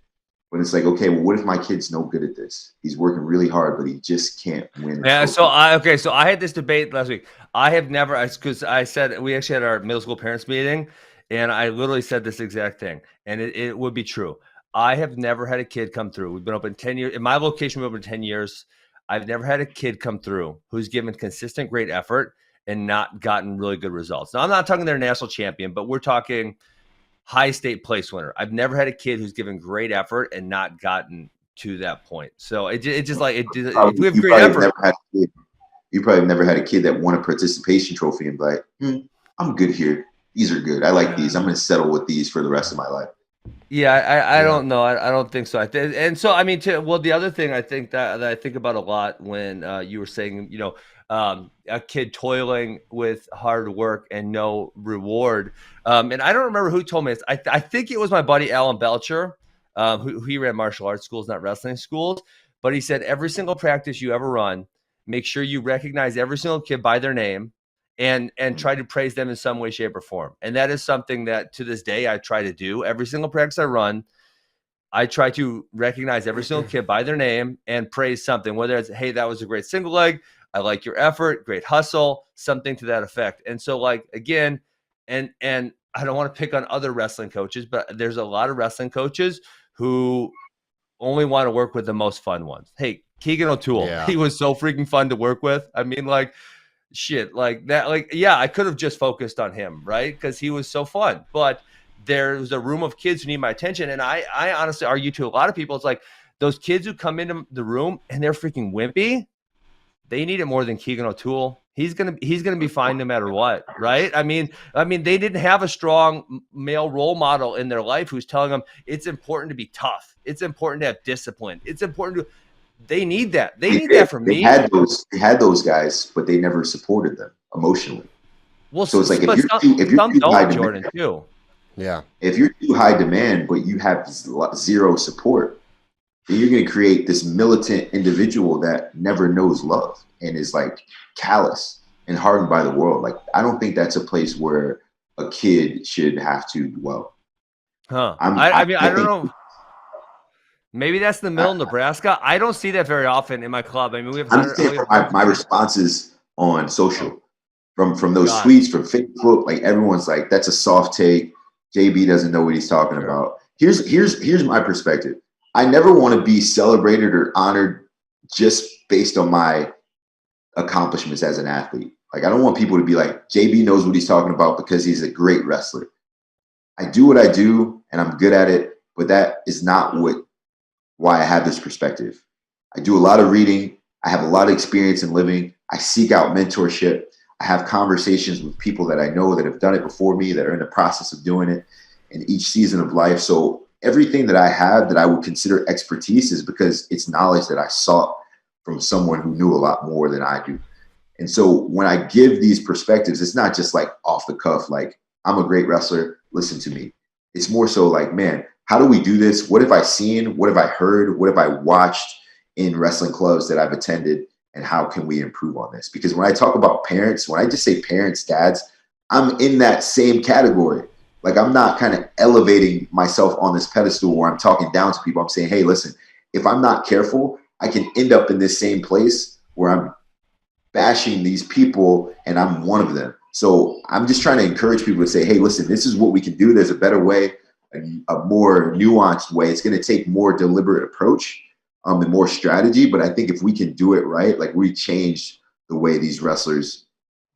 S2: But it's like, okay, well, what if my kid's no good at this? He's working really hard, but he just can't win.
S3: Yeah. So I had this debate last week. I have never, because I said, we actually had our middle school parents meeting and I literally said this exact thing. And it would be true. I have never had a kid come through. We've been open 10 years. In my location, we've been open 10 years. I've never had a kid come through who's given consistent great effort and not gotten really good results. Now, I'm not talking they're a national champion, but we're talking high state place winner. I've never had a kid who's given great effort and not gotten to that point. So it just like, if we have great effort.
S2: You probably never had a kid that won a participation trophy and be like, I'm good here. These are good. I like these. I'm going to settle with these for the rest of my life.
S3: Yeah, I don't know. I don't think so. And so, I mean, the other thing I think that I think about a lot when you were saying, a kid toiling with hard work and no reward. And I don't remember who told me this. I think it was my buddy Alan Belcher, who he ran martial arts schools, not wrestling schools. But he said every single practice you ever run, make sure you recognize every single kid by their name and try to praise them in some way, shape, or form. And that is something that to this day I try to do. Every single practice I run, I try to recognize every single kid by their name and praise something, whether it's, hey, that was a great single leg. I like your effort, great hustle, something to that effect. And so, like, again, and I don't want to pick on other wrestling coaches, but there's a lot of wrestling coaches who only want to work with the most fun ones. Hey, Keegan O'Toole, he was so freaking fun to work with. I mean, like, shit, like that, like, yeah, I could have just focused on him, right? Because he was so fun. But there's a room of kids who need my attention. And I honestly argue to a lot of people, it's like those kids who come into the room and they're freaking wimpy, they need it more than Keegan O'Toole. He's gonna be fine no matter what, right? I mean, they didn't have a strong male role model in their life who's telling them it's important to be tough. It's important to have discipline. It's important to. They need that. They need that from me.
S2: They had those guys, but they never supported them emotionally.
S3: Well,
S2: so it's like if you're
S3: some
S2: too
S3: don't,
S2: high
S3: Jordan,
S2: demand,
S3: too.
S1: Yeah.
S2: If you're too high demand, but you have zero support, then you're going to create this militant individual that never knows love and is like callous and hardened by the world. Like, I don't think that's a place where a kid should have to dwell.
S3: Huh. I mean, I don't know. Maybe that's the middle of Nebraska. I don't see that very often in my club. I mean, we have.
S2: I'm just saying my responses on social from those tweets from Facebook, like everyone's like, that's a soft take. JB doesn't know what he's talking about. Here's my perspective. I never want to be celebrated or honored just based on my accomplishments as an athlete. Like, I don't want people to be like, JB knows what he's talking about because he's a great wrestler. I do what I do and I'm good at it, but that is not why I have this perspective. I do a lot of reading. I have a lot of experience in living. I seek out mentorship. I have conversations with people that I know that have done it before me, that are in the process of doing it in each season of life. So everything that I have that I would consider expertise is because it's knowledge that I sought from someone who knew a lot more than I do. And so when I give these perspectives, it's not just like off the cuff, like, I'm a great wrestler, listen to me. It's more so like, man, how do we do this? What have I seen? What have I heard? What have I watched in wrestling clubs that I've attended? And how can we improve on this? Because when I talk about parents, when I just say parents, dads, I'm in that same category. Like, I'm not kind of elevating myself on this pedestal where I'm talking down to people. I'm saying, hey, listen, if I'm not careful, I can end up in this same place where I'm bashing these people and I'm one of them. So I'm just trying to encourage people to say, hey, listen, this is what we can do. There's a better way, a more nuanced way. It's going to take more deliberate approach and more strategy. But I think if we can do it right, like, we change the way these wrestlers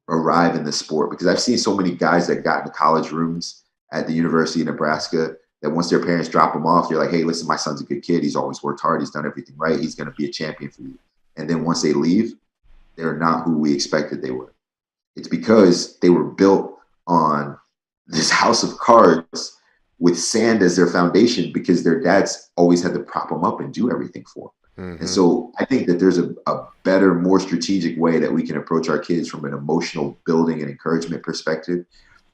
S2: arrive in the sport. Because I've seen so many guys that got into college rooms at the University of Nebraska that once their parents drop them off, they're like, hey, listen, my son's a good kid. He's always worked hard. He's done everything right. He's going to be a champion for you. And then once they leave, they're not who we expected they were. It's because they were built on this house of cards with sand as their foundation because their dads always had to prop them up and do everything for them. Mm-hmm. And so I think that there's a better, more strategic way that we can approach our kids from an emotional building and encouragement perspective.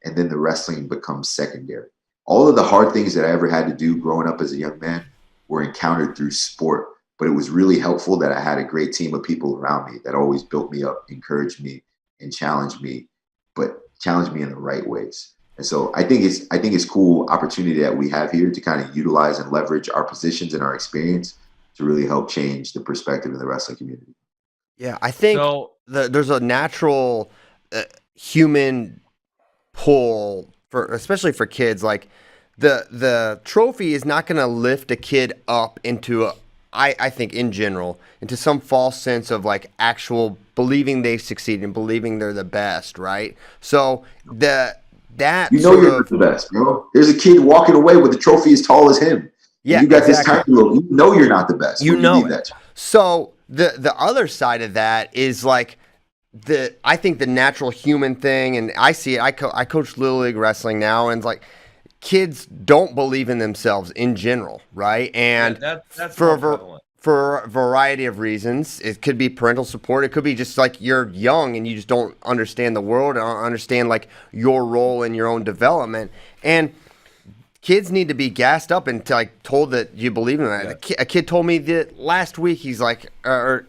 S2: And then the wrestling becomes secondary. All of the hard things that I ever had to do growing up as a young man were encountered through sport. But it was really helpful that I had a great team of people around me that always built me up, encouraged me, and challenged me, but challenged me in the right ways. And so I think it's cool opportunity that we have here to kind of utilize and leverage our positions and our experience to really help change the perspective of the wrestling community.
S1: Yeah, I think there's a natural human pull especially for kids. Like, the trophy is not going to lift a kid up into I think in general, into some false sense of like actual believing they've succeeded and believing they're the best, right? So you're
S2: the best, bro. There's a kid walking away with a trophy as tall as him. Yeah, you got exactly. This tiny little. You know you're not the best.
S1: You know that. So the other side of that is like I think the natural human thing, and I see it. I coach Little League wrestling now, and it's like, kids don't believe in themselves in general, right? And that's for a variety of reasons. It could be parental support. It could be just like you're young and you just don't understand the world and don't understand like your role in your own development. And kids need to be gassed up and like told that you believe in that. Yeah. A kid told me that last week. He's like, I'm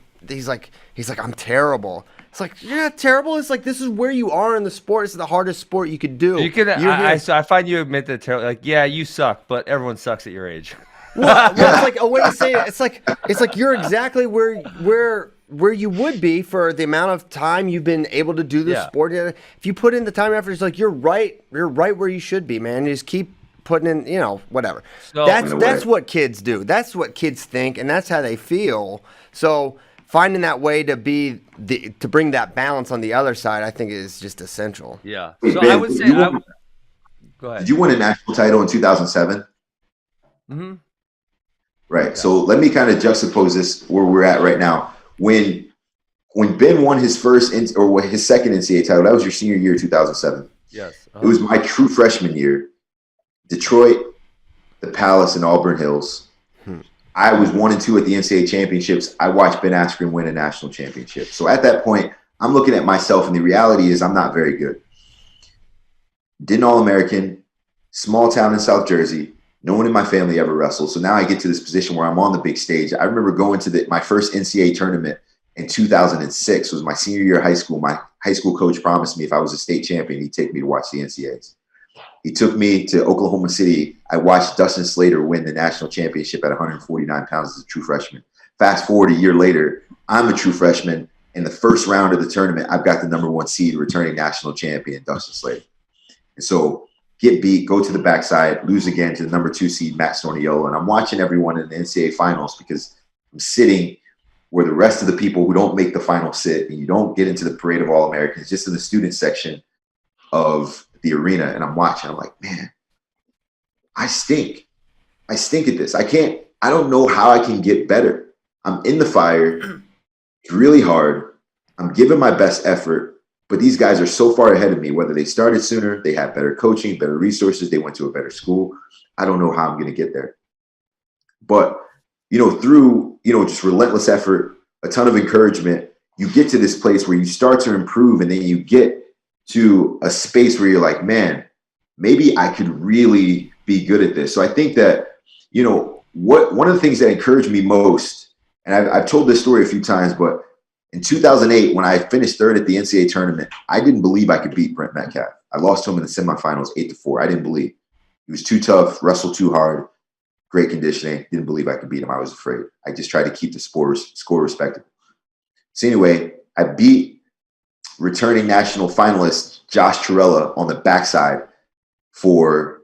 S1: terrible. It's like, you're not terrible. It's like, this is where you are in the sport. It's the hardest sport you could do.
S3: I find you admit that like, yeah, you suck, but everyone sucks at your age.
S1: Well, it's like a way to say it. It's like you're exactly where where you would be for the amount of time you've been able to do this sport. If you put in the time and effort, it's like you're right where you should be, man. You just keep putting in, whatever.
S3: So,
S1: that's what kids do. That's what kids think, and that's how they feel. So finding that way to bring that balance on the other side, I think, is just essential.
S3: Yeah.
S2: Wait,
S3: So
S2: Ben,
S3: I would say, go ahead.
S2: Did you win a national title in 2007?
S3: Mm-hmm.
S2: Right.
S3: Yeah.
S2: So let me kind of juxtapose this where we're at right now. When Ben won his his second NCAA title, that was your senior year, 2007.
S3: Yes.
S2: It was my true freshman year. Detroit, the Palace, and Auburn Hills. I was 1-2 at the NCAA championships. I watched Ben Askren win a national championship. So at that point, I'm looking at myself, and the reality is I'm not very good. Didn't All-American, small town in South Jersey. No one in my family ever wrestled. So now I get to this position where I'm on the big stage. I remember going to my first NCAA tournament in 2006. It was my senior year of high school. My high school coach promised me if I was a state champion, he'd take me to watch the NCAAs. He took me to Oklahoma City. I watched Dustin Slater win the national championship at 149 pounds as a true freshman. Fast forward a year later, I'm a true freshman. In the first round of the tournament, I've got the #1 seed, returning national champion, Dustin Slater. And so get beat, go to the backside, lose again to the #2 seed, Matt Storniolo. And I'm watching everyone in the NCAA finals because I'm sitting where the rest of the people who don't make the final sit, and you don't get into the parade of All-Americans, just in the student section of the arena. And I'm watching. I'm like, man, I stink. I stink at this. I don't know how I can get better. I'm in the fire. It's really hard. I'm giving my best effort. But these guys are so far ahead of me, whether they started sooner, they have better coaching, better resources, they went to a better school. I don't know how I'm going to get there. But, through, just relentless effort, a ton of encouragement, you get to this place where you start to improve, and then you get to a space where you're like, man, maybe I could really be good at this. So I think that, one of the things that encouraged me most, and I've told this story a few times, but in 2008, when I finished third at the NCAA tournament, I didn't believe I could beat Brent Metcalf. I lost to him in the semifinals, 8-4. I didn't believe. He was too tough, wrestled too hard, great conditioning. Didn't believe I could beat him. I was afraid. I just tried to keep the score respectable. So anyway, I beat returning national finalist Josh Torella on the backside for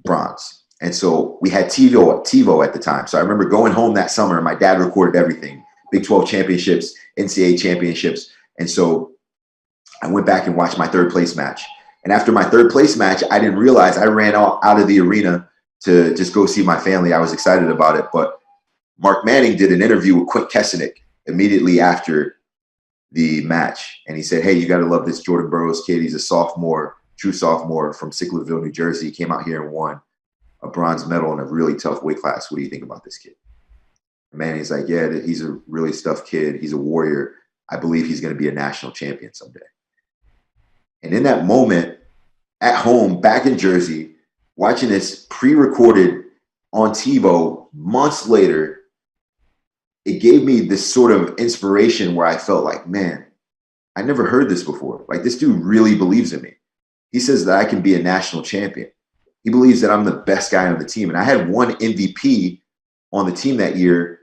S2: bronze. And so we had TiVo at the time. So I remember going home that summer, and my dad recorded everything. Big 12 championships, NCAA championships. And so I went back and watched my third place match. And after my third place match, I didn't realize I ran out of the arena to just go see my family. I was excited about it. But Mark Manning did an interview with Quint Kessenich immediately after the match. And he said, hey, you got to love this Jordan Burroughs kid. He's a sophomore, true sophomore from Sicklerville, New Jersey. He came out here and won a bronze medal in a really tough weight class. What do you think about this kid? Man, he's like, yeah, he's a really tough kid. He's a warrior. I believe he's going to be a national champion someday. And in that moment, at home, back in Jersey, watching this pre-recorded on TiVo months later, it gave me this sort of inspiration where I felt like, man, I never heard this before. Like, this dude really believes in me. He says that I can be a national champion. He believes that I'm the best guy on the team. And I had one MVP on the team that year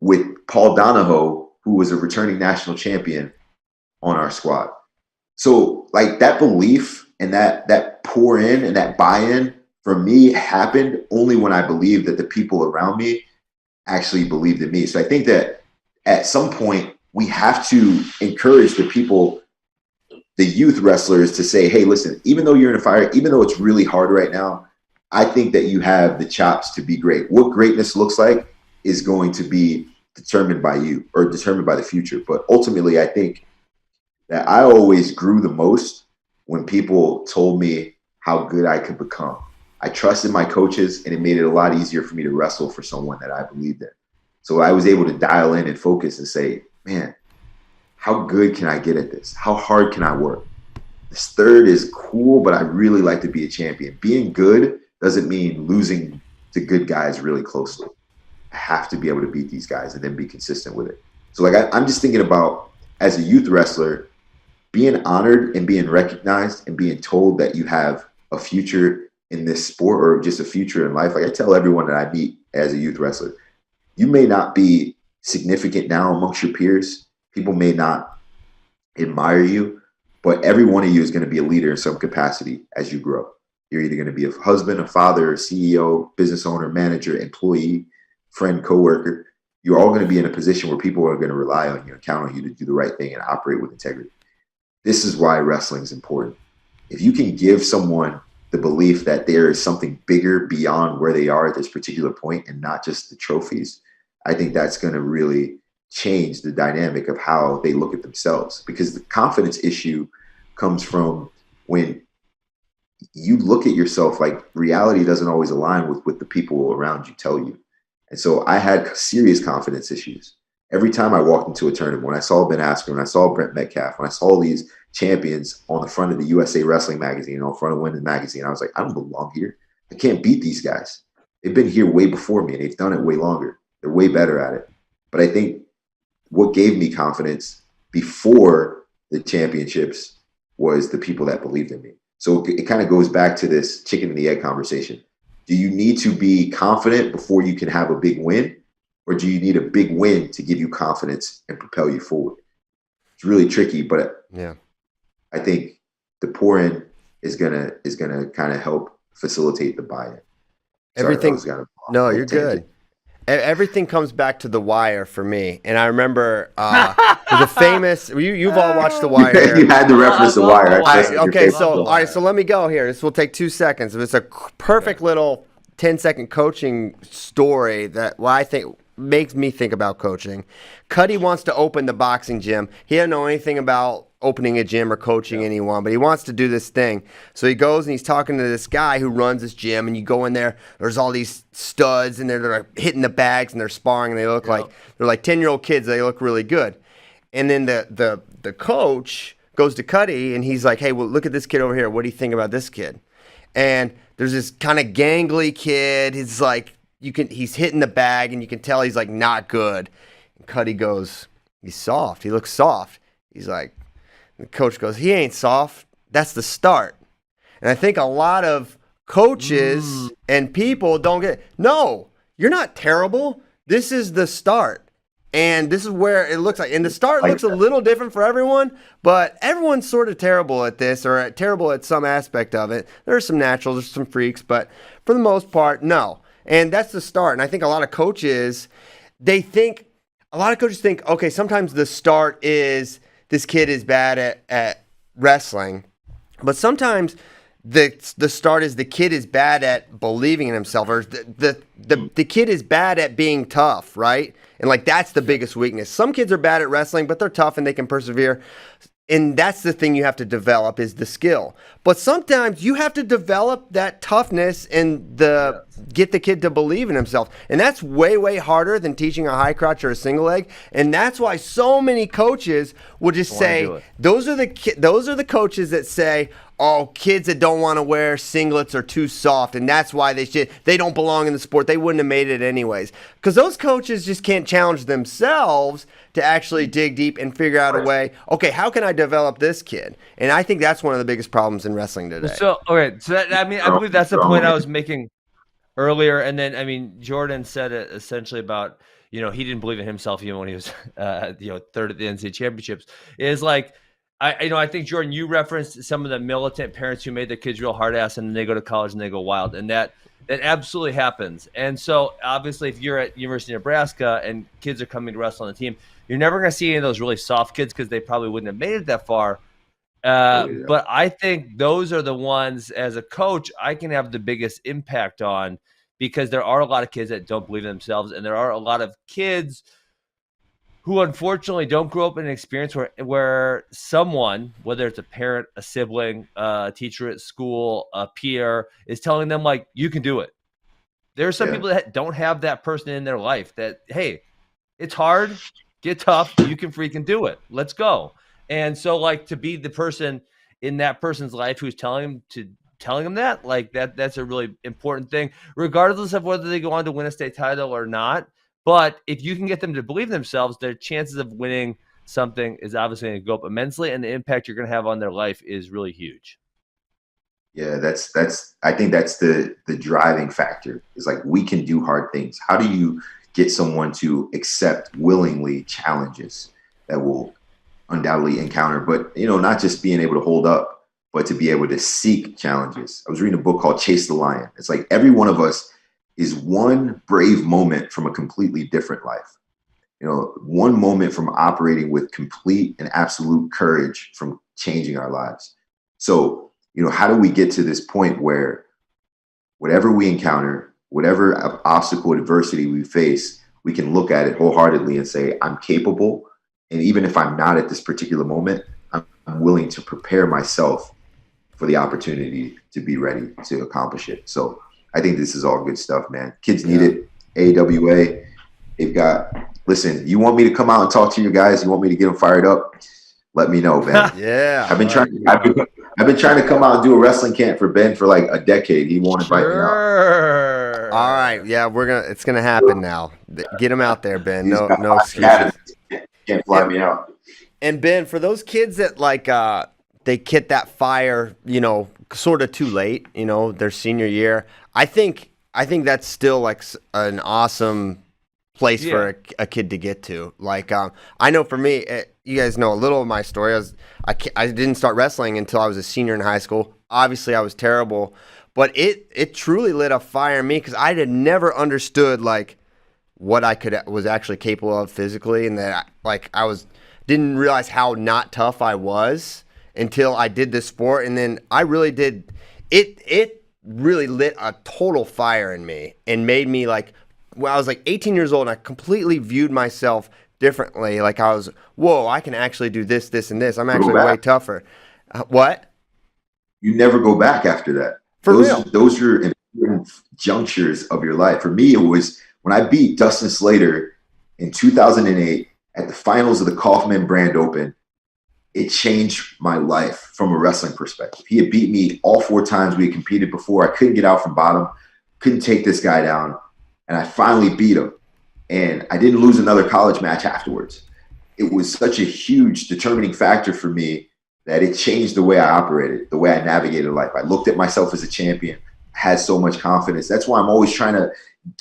S2: with Paul Donahoe, who was a returning national champion on our squad. So like that belief and that pour in and that buy-in for me happened only when I believed that the people around me actually believed in me. So I think that at some point we have to encourage the people, the youth wrestlers, to say, hey, listen, even though you're in a fire, even though it's really hard right now, I think that you have the chops to be great. What greatness looks like is going to be determined by you or determined by the future. But ultimately, I think that I always grew the most when people told me how good I could become. I trusted my coaches, and it made it a lot easier for me to wrestle for someone that I believed in. So I was able to dial in and focus and say, man, how good can I get at this? How hard can I work? This third is cool, but I really like to be a champion. Being good doesn't mean losing to good guys really closely. I have to be able to beat these guys and then be consistent with it. So like I'm just thinking about, as a youth wrestler, being honored and being recognized and being told that you have a future in this sport or just a future in life. Like I tell everyone that I meet as a youth wrestler, you may not be significant now amongst your peers. People may not admire you, but every one of you is going to be a leader in some capacity as you grow. You're either going to be a husband, a father, a CEO, business owner, manager, employee, friend, coworker. You're all going to be in a position where people are going to rely on you and count on you to do the right thing and operate with integrity. This is why wrestling is important. If you can give someone the belief that there is something bigger beyond where they are at this particular point and not just the trophies, I think that's going to really change the dynamic of how they look at themselves. Because the confidence issue comes from when you look at yourself, like reality doesn't always align with what the people around you tell you. And so I had serious confidence issues. Every time I walked into a tournament, when I saw Ben Askren, when I saw Brent Metcalf, when I saw these champions on the front of the USA Wrestling magazine, on front of Women's magazine, I was like, I don't belong here. I can't beat these guys. They've been here way before me and they've done it way longer. They're way better at it. But I think what gave me confidence before the championships was the people that believed in me. So it kind of goes back to this chicken and the egg conversation. Do you need to be confident before you can have a big win? Or do you need a big win to give you confidence and propel you forward? It's really tricky, but
S1: yeah,
S2: I think the pour-in is gonna kind of help facilitate the buy-in.
S1: Everything. No, you're good. Everything comes back to The Wire for me, and I remember the famous. You've all watched The Wire. Here.
S2: You had the reference to Wire.
S1: Okay, so all right, so let me go here. This will take 2 seconds. It's a perfect little 10-second coaching story that I think makes me think about coaching. Cuddy wants to open the boxing gym. He doesn't know anything about opening a gym or coaching anyone, but he wants to do this thing. So he goes and he's talking to this guy who runs this gym, and you go in there, there's all these studs, and they're like hitting the bags, and they're sparring, and they look like they're like 10-year-old kids. They look really good. And then the coach goes to Cuddy, and he's like, hey, well, look at this kid over here. What do you think about this kid? And there's this kind of gangly kid. He's like, he's hitting the bag, and you can tell he's like not good. And Cuddy goes, he's soft. He looks soft. He's like, the coach goes, he ain't soft. That's the start. And I think a lot of coaches and people don't get, no, you're not terrible. This is the start. And this is where it looks like, and the start looks a little different for everyone, but everyone's sort of terrible at this or terrible at some aspect of it. There's some naturals, there's some freaks, but for the most part, no. And that's the start. And I think a lot of coaches, think, okay, sometimes the start is this kid is bad at wrestling, but sometimes the start is the kid is bad at believing in himself, or the kid is bad at being tough, right? And like that's the biggest weakness. Some kids are bad at wrestling, but they're tough and they can persevere. And that's the thing you have to develop is the skill. But sometimes you have to develop that toughness and get the kid to believe in himself. And that's way, way harder than teaching a high crotch or a single leg. And that's why so many coaches will just say, those are the coaches that say, oh, kids that don't want to wear singlets are too soft, and that's why they don't belong in the sport. They wouldn't have made it anyways. Because those coaches just can't challenge themselves to actually dig deep and figure out a way, okay, how can I develop this kid? And I think that's one of the biggest problems in wrestling today.
S3: So, okay, so I believe that's the point I was making earlier. And then, Jordan said it essentially about, he didn't believe in himself even when he was, third at the NCAA championships. Is like, I think, Jordan, you referenced some of the militant parents who made their kids real hard ass and then they go to college and they go wild. And that absolutely happens. And so, obviously, if you're at University of Nebraska and kids are coming to wrestle on the team, you're never going to see any of those really soft kids because they probably wouldn't have made it that far. But I think those are the ones, as a coach, I can have the biggest impact on, because there are a lot of kids that don't believe in themselves, and there are a lot of kids who unfortunately don't grow up in an experience where someone, whether it's a parent, a sibling, a teacher at school, a peer, is telling them, like, you can do it. There are some people that don't have that person in their life that, hey, it's hard, get tough, you can freaking do it. Let's go. And so, like, to be the person in that person's life who's telling them that, like, that's a really important thing, regardless of whether they go on to win a state title or not. But if you can get them to believe in themselves, their chances of winning something is obviously going to go up immensely, and the impact you're going to have on their life is really huge.
S2: Yeah, I think that's the driving factor. Is like, we can do hard things. How do you get someone to accept willingly challenges that will undoubtedly encounter, but not just being able to hold up, but to be able to seek challenges. I was reading a book called Chase the Lion. It's like every one of us is one brave moment from a completely different life. One moment from operating with complete and absolute courage from changing our lives. So, how do we get to this point where whatever we encounter, whatever obstacle, adversity we face, we can look at it wholeheartedly and say, I'm capable. And even if I'm not at this particular moment, I'm willing to prepare myself for the opportunity to be ready to accomplish it. So I think this is all good stuff, man. Kids need it. AWA, they've got, listen, you want me to come out and talk to you guys? You want me to get them fired up? Let me know, Ben.
S1: Yeah.
S2: I've been trying to come out and do a wrestling camp for Ben for like a decade. He won't invite me out.
S1: All right. Yeah, it's gonna happen now. Get him out there, Ben. No excuses.
S2: Can't fly me out.
S1: And Ben, for those kids that they get that fire, sort of too late, their senior year, I think that's still like an awesome place for a kid to get to. Like, I know for me, you guys know a little of my story. I didn't start wrestling until I was a senior in high school. Obviously, I was terrible, but it truly lit a fire in me because I had never understood like what I was actually capable of physically, and that didn't realize how not tough I was until I did this sport, and then I really did. It really lit a total fire in me and made me like. When I was like 18 years old, and I completely viewed myself differently. Like I was, whoa, I can actually do this, this, and this. I'm actually way tougher. What?
S2: You never go back after that. Those are important junctures of your life. For me, it was when I beat Dustin Slater in 2008 at the finals of the Kaufman Brand Open. It changed my life from a wrestling perspective. He had beat me all 4 times we had competed before. I couldn't get out from bottom, couldn't take this guy down. And I finally beat him. And I didn't lose another college match afterwards. It was such a huge determining factor for me that it changed the way I operated, the way I navigated life. I looked at myself as a champion, had so much confidence. That's why I'm always trying to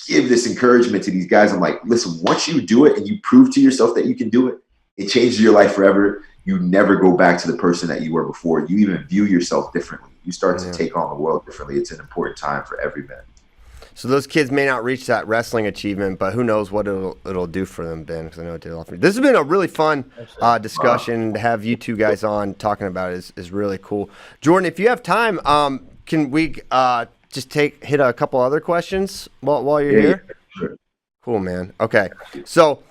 S2: give this encouragement to these guys. I'm like, listen, once you do it and you prove to yourself that you can do it, it changes your life forever. You never go back to the person that you were before. You even view yourself differently. You start to take on the world differently. It's an important time for every man.
S1: So those kids may not reach that wrestling achievement, but who knows what it'll do for them, Ben, because I know it did a lot for you. This has been a really fun discussion. To have you two guys on talking about it is really cool. Jordan, if you have time, can we just hit a couple other questions while you're here?
S2: Sure.
S1: Cool, man. Okay. So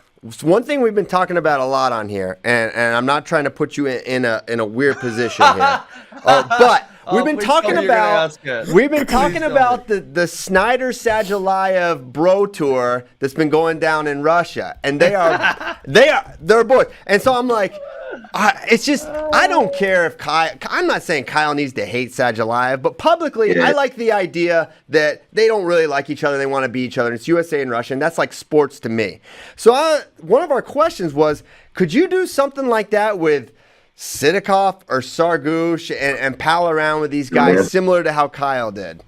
S1: one thing we've been talking about a lot on here, and I'm not trying to put you in a weird position here, but we've been talking about the Snyder Sadulayev Bro Tour that's been going down in Russia, and they're boys. And so I'm like, it's just I don't care if I'm not saying Kyle needs to hate Sadulayev, but publicly I like the idea that they don't really like each other. They want to beat each other. It's USA and Russia, and that's like sports to me. So one of our questions was, could you do something like that with Sidikov or Sargush and pal around with these guys similar to how Kyle did?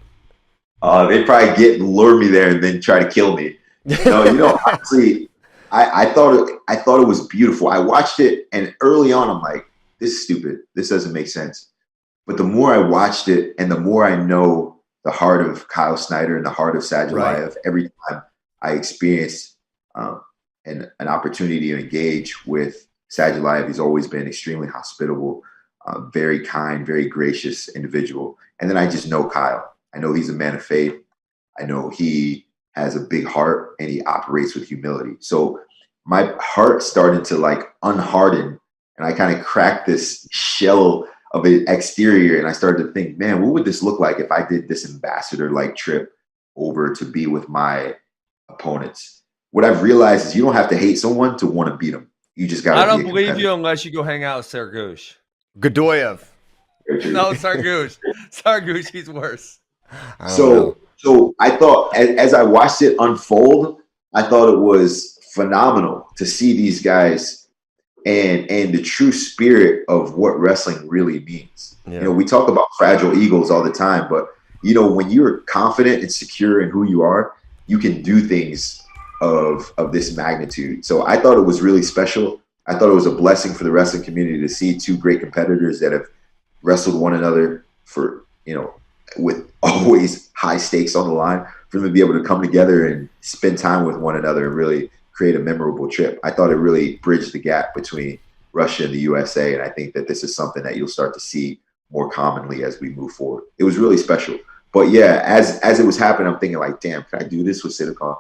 S2: They'd probably lure me there and then try to kill me. No, honestly, I thought it was beautiful. I watched it, and early on I'm like, this is stupid. This doesn't make sense. But the more I watched it and the more I know the heart of Kyle Snyder and the heart of Sadulayev, every time I experienced an opportunity to engage with Sadulayev, he's always been extremely hospitable, very kind, very gracious individual. And then I just know Kyle. I know he's a man of faith. I know he has a big heart and he operates with humility. So my heart started to like unharden, and I kind of cracked this shell of an exterior, and I started to think, man, what would this look like if I did this ambassador-like trip over to be with my opponents? What I've realized is you don't have to hate someone to want to beat them. You just got to.
S3: I don't believe you unless you go hang out with Sergush.
S1: Godoyev.
S3: No, Sargush. Sargush, he's worse.
S2: So I thought, as I watched it unfold, I thought it was phenomenal to see these guys and the true spirit of what wrestling really means. Yeah. We talk about fragile egos all the time, but when you're confident and secure in who you are, you can do things of this magnitude. So I thought it was really special. I thought it was a blessing for the wrestling community to see two great competitors that have wrestled one another for, with always high stakes on the line, for them to be able to come together and spend time with one another and really create a memorable trip. I thought it really bridged the gap between Russia and the USA. And I think that this is something that you'll start to see more commonly as we move forward. It was really special. But yeah, as it was happening, I'm thinking like, damn, can I do this with Sidikov?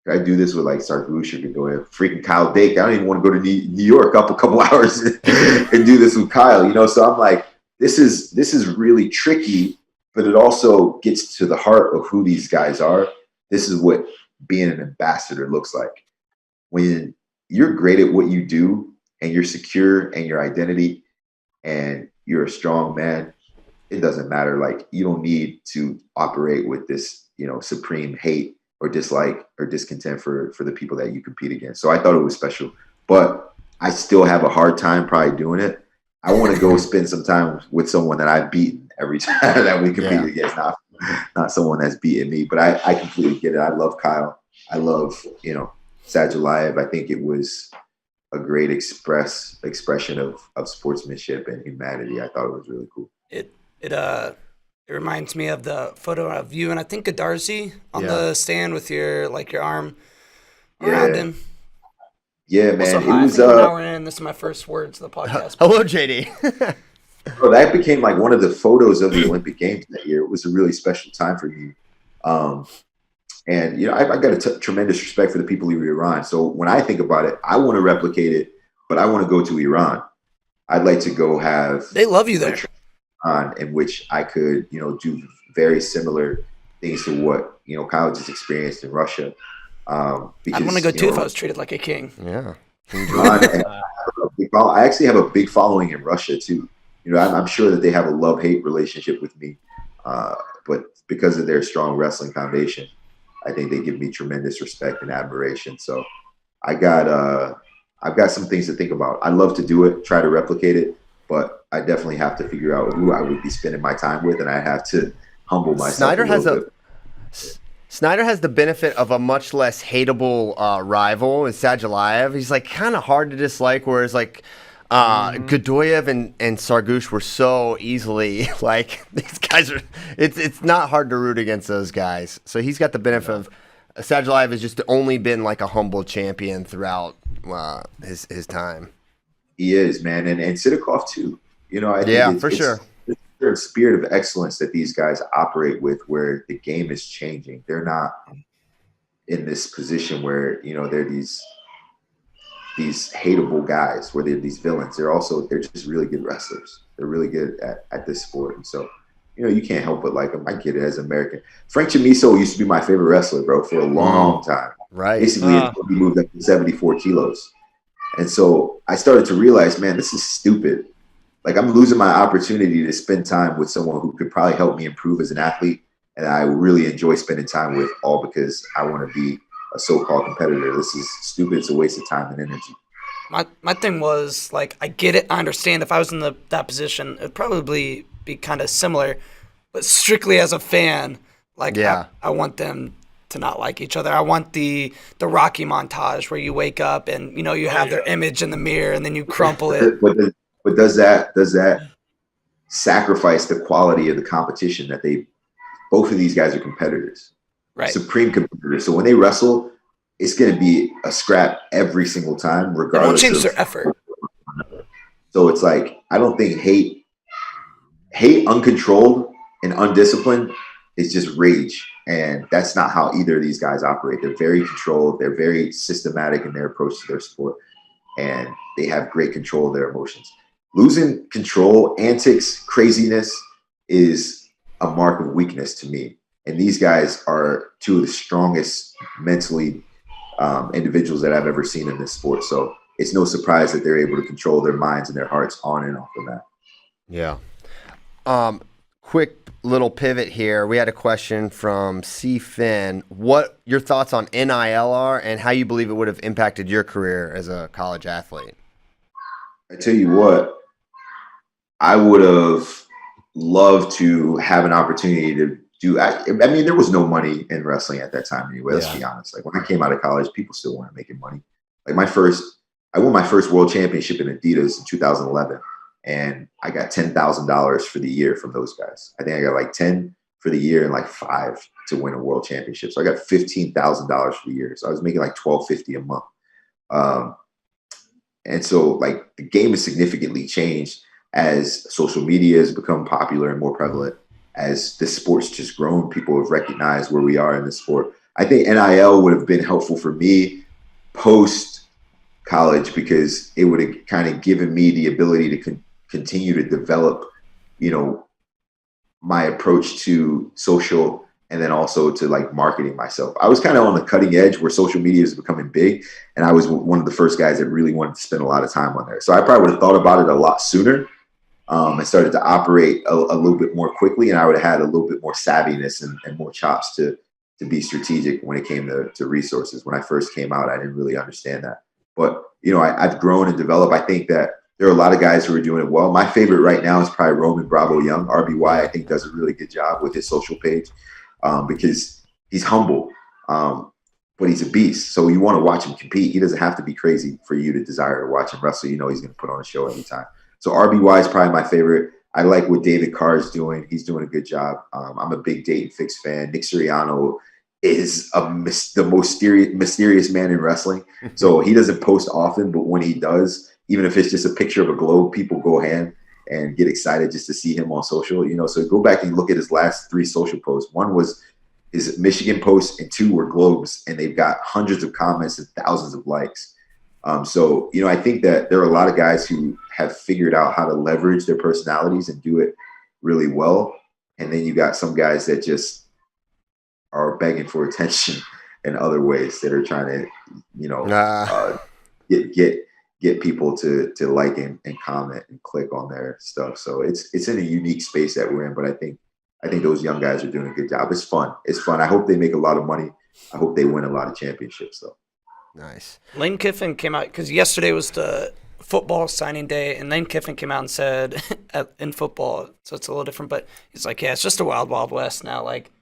S2: Can I do this with like Sargush or Godoy? Freaking Kyle Dake. I don't even want to go to New York up a couple hours and do this with Kyle, So I'm like, this is really tricky, but it also gets to the heart of who these guys are. This is what being an ambassador looks like. When you're great at what you do and you're secure in your identity and you're a strong man, it doesn't matter. Like, you don't need to operate with this, supreme hate or dislike or discontent for the people that you compete against. So I thought it was special, but I still have a hard time probably doing it. I want to go spend some time with someone that I've beaten every time that we compete against, not someone that's beaten me. But I completely get it. I love Kyle. I love, Sadulayev. I think it was a great expression of sportsmanship and humanity. I thought it was really cool.
S4: It reminds me of the photo of you and I think Godarzi on the stand with your arm around him.
S2: Yeah, man.
S4: Also,
S2: it was
S4: an hour in. This is my first words of the podcast.
S1: Hello, JD.
S2: Bro, that became like one of the photos of the Olympic Games that year. It was a really special time for me. And I got tremendous respect for the people of Iran. So when I think about it, I want to replicate it, but I want to go to Iran. I'd like to go have.
S4: They love you there.
S2: In which I could, do very similar things to what Kyle just experienced in Russia. Because,
S4: I'd want to go too if I was treated like a king.
S1: Yeah.
S2: I actually have a big following in Russia too. I'm sure that they have a love-hate relationship with me, but because of their strong wrestling foundation, I think they give me tremendous respect and admiration. So I've got some things to think about. I'd love to do it, try to replicate it, but I definitely have to figure out who I would be spending my time with, and I have to humble myself.
S1: Snyder has the benefit of a much less hateable rival in Sadulayev. He's like kind of hard to dislike, whereas like Godoyev and Sargush were so easily like these guys are. It's not hard to root against those guys. So he's got the benefit of Sadulayev has just only been like a humble champion throughout his time.
S2: He is, man, and Sidikov too. I think
S1: for sure.
S2: It's the spirit of excellence that these guys operate with, where the game is changing. They're not in this position where they're these hateable guys, where they're these villains. They're just really good wrestlers. They're really good at this sport, and so you can't help but like them. I get it as an American. Frank Chamiso used to be my favorite wrestler, bro, for a long time.
S1: Right,
S2: basically until he moved up to 74 kilos. And so I started to realize, man, this is stupid. Like, I'm losing my opportunity to spend time with someone who could probably help me improve as an athlete. And I really enjoy spending time with, all because I want to be a so-called competitor. This is stupid. It's a waste of time and energy.
S4: My thing was, like, I get it. I understand if I was in that position, it'd probably be kind of similar. But strictly as a fan, like, I want them to not like each other. I want the Rocky montage where you wake up and you have their image in the mirror and then you crumple it.
S2: But does that sacrifice the quality of the competition that both of these guys are competitors,
S4: right? Supreme
S2: competitors. So when they wrestle, it's going to be a scrap every single time, regardless.
S4: They won't change their effort.
S2: So it's like, I don't think hate uncontrolled and undisciplined is just rage. And that's not how either of these guys operate. They're very controlled. They're very systematic in their approach to their sport. And they have great control of their emotions. Losing control, antics, craziness is a mark of weakness to me. And these guys are two of the strongest mentally individuals that I've ever seen in this sport. So it's no surprise that they're able to control their minds and their hearts on and off the mat.
S1: Yeah. Quick little pivot here. We had a question from C. Finn. What your thoughts on NIL are and how you believe it would have impacted your career as a college athlete?
S2: I tell you what, I would have loved to have an opportunity do. I mean, there was no money in wrestling at that time anyway. Let's be honest. Like when I came out of college, people still weren't making money. Like I won my first world championship in Adidas in 2011, and I got $10,000 for the year from those guys. I think I got like 10 for the year and like 5 to win a world championship. So I got $15,000 for the year. So I was making like $1,250 a month. And so like the game has significantly changed as social media has become popular and more prevalent. As the sport's just grown, people have recognized where we are in the sport. I think NIL would have been helpful for me post college because it would have kind of given me the ability to continue to develop, my approach to social and then also to like marketing myself. I was kind of on the cutting edge where social media is becoming big. And I was one of the first guys that really wanted to spend a lot of time on there. So I probably would have thought about it a lot sooner. And started to operate a little bit more quickly, and I would have had a little bit more savviness and more chops to be strategic when it came to resources. When I first came out, I didn't really understand that. But, I've grown and developed. I think that there are a lot of guys who are doing it well. My favorite right now is probably Roman Bravo Young. RBY, I think, does a really good job with his social page because he's humble, but he's a beast. So you want to watch him compete. He doesn't have to be crazy for you to desire to watch him wrestle. He's going to put on a show every time. So RBY is probably my favorite. I like what David Carr is doing. He's doing a good job. I'm a big Dayton Fix fan. Nick Sirianno is the most mysterious man in wrestling. So he doesn't post often, but when he does, even if it's just a picture of a globe, people go ham and get excited just to see him on social. So go back and look at his last 3 social posts. One was his Michigan post and 2 were globes, and they've got hundreds of comments and thousands of likes. So I think that there are a lot of guys who have figured out how to leverage their personalities and do it really well. And then you got some guys that just are begging for attention in other ways that are trying to, get people to like and comment and click on their stuff. So it's in a unique space that we're in, but I think those young guys are doing a good job. It's fun. I hope they make a lot of money. I hope they win a lot of championships though.
S1: Nice.
S4: Lane Kiffin came out because yesterday was the football signing day, and Lane Kiffin came out and said in football, so it's a little different, but he's like, yeah, it's just a wild, wild west now. Like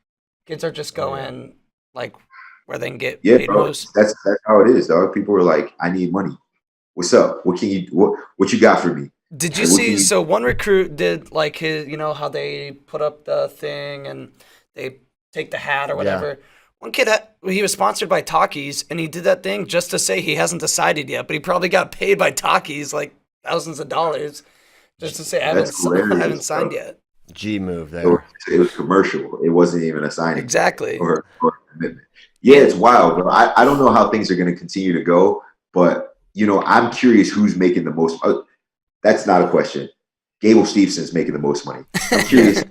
S4: kids are just going like where they can get paid most.
S2: That's how it is, dog. People are like, I need money. What's up? What can you what you got for me?
S4: Did you see? So one recruit did like his, how they put up the thing and they take the hat or whatever. Yeah. One kid, he was sponsored by Takis, and he did that thing just to say he hasn't decided yet, but he probably got paid by Takis like thousands of dollars just to say I haven't signed yet.
S1: G move there.
S2: It was commercial. It wasn't even a signing.
S4: Exactly.
S2: Or a commitment. Yeah, it's wild, bro. I don't know how things are going to continue to go, but, I'm curious who's making the most. That's not a question. Gable Stevenson's making the most money. I'm curious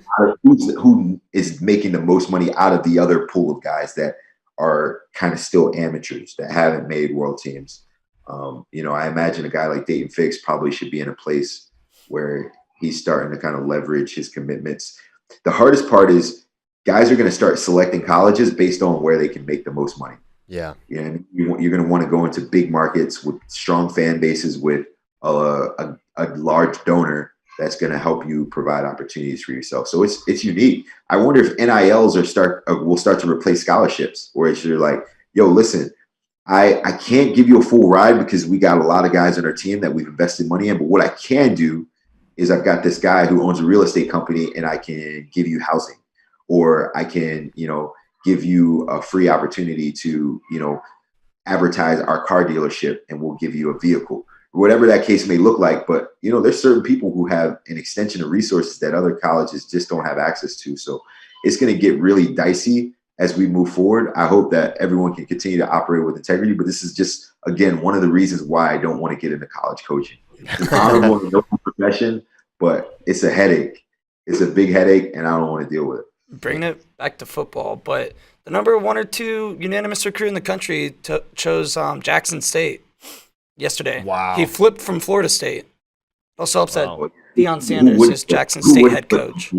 S2: who is making the most money out of the other pool of guys that are kind of still amateurs that haven't made world teams. I imagine a guy like Dayton Fix probably should be in a place where he's starting to kind of leverage his commitments. The hardest part is guys are going to start selecting colleges based on where they can make the most money.
S1: Yeah.
S2: You're going to want to go into big markets with strong fan bases with a large donor that's going to help you provide opportunities for yourself. So it's unique. I wonder if NILs will start to replace scholarships, where you're like, yo, listen, I can't give you a full ride because we got a lot of guys on our team that we've invested money in. But what I can do is I've got this guy who owns a real estate company and I can give you housing, or I can, give you a free opportunity to, advertise our car dealership and we'll give you a vehicle. Whatever that case may look like. But, there's certain people who have an extension of resources that other colleges just don't have access to. So it's going to get really dicey as we move forward. I hope that everyone can continue to operate with integrity. But this is just, again, one of the reasons why I don't want to get into college coaching. It's an honorable and noble profession, but it's a headache. It's a big headache, and I don't want to deal with it.
S4: Bringing it back to football, but the number 1 or 2 unanimous recruit in the country chose Jackson State yesterday.
S1: Wow.
S4: He flipped from Florida State. Also upset Deion Sanders, who's Jackson State head coach.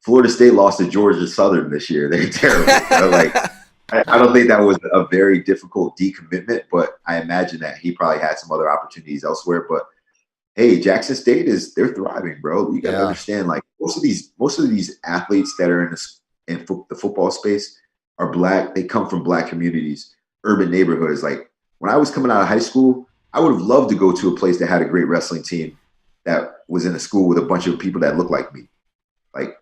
S2: Florida State lost to Georgia Southern this year. They're terrible. I don't think that was a very difficult decommitment, but I imagine that he probably had some other opportunities elsewhere. But hey, Jackson State they're thriving, bro. You got to understand, like most of these athletes that are in in the football space are Black. They come from Black communities, urban neighborhoods. Like when I was coming out of high school, I would have loved to go to a place that had a great wrestling team that was in a school with a bunch of people that looked like me. Like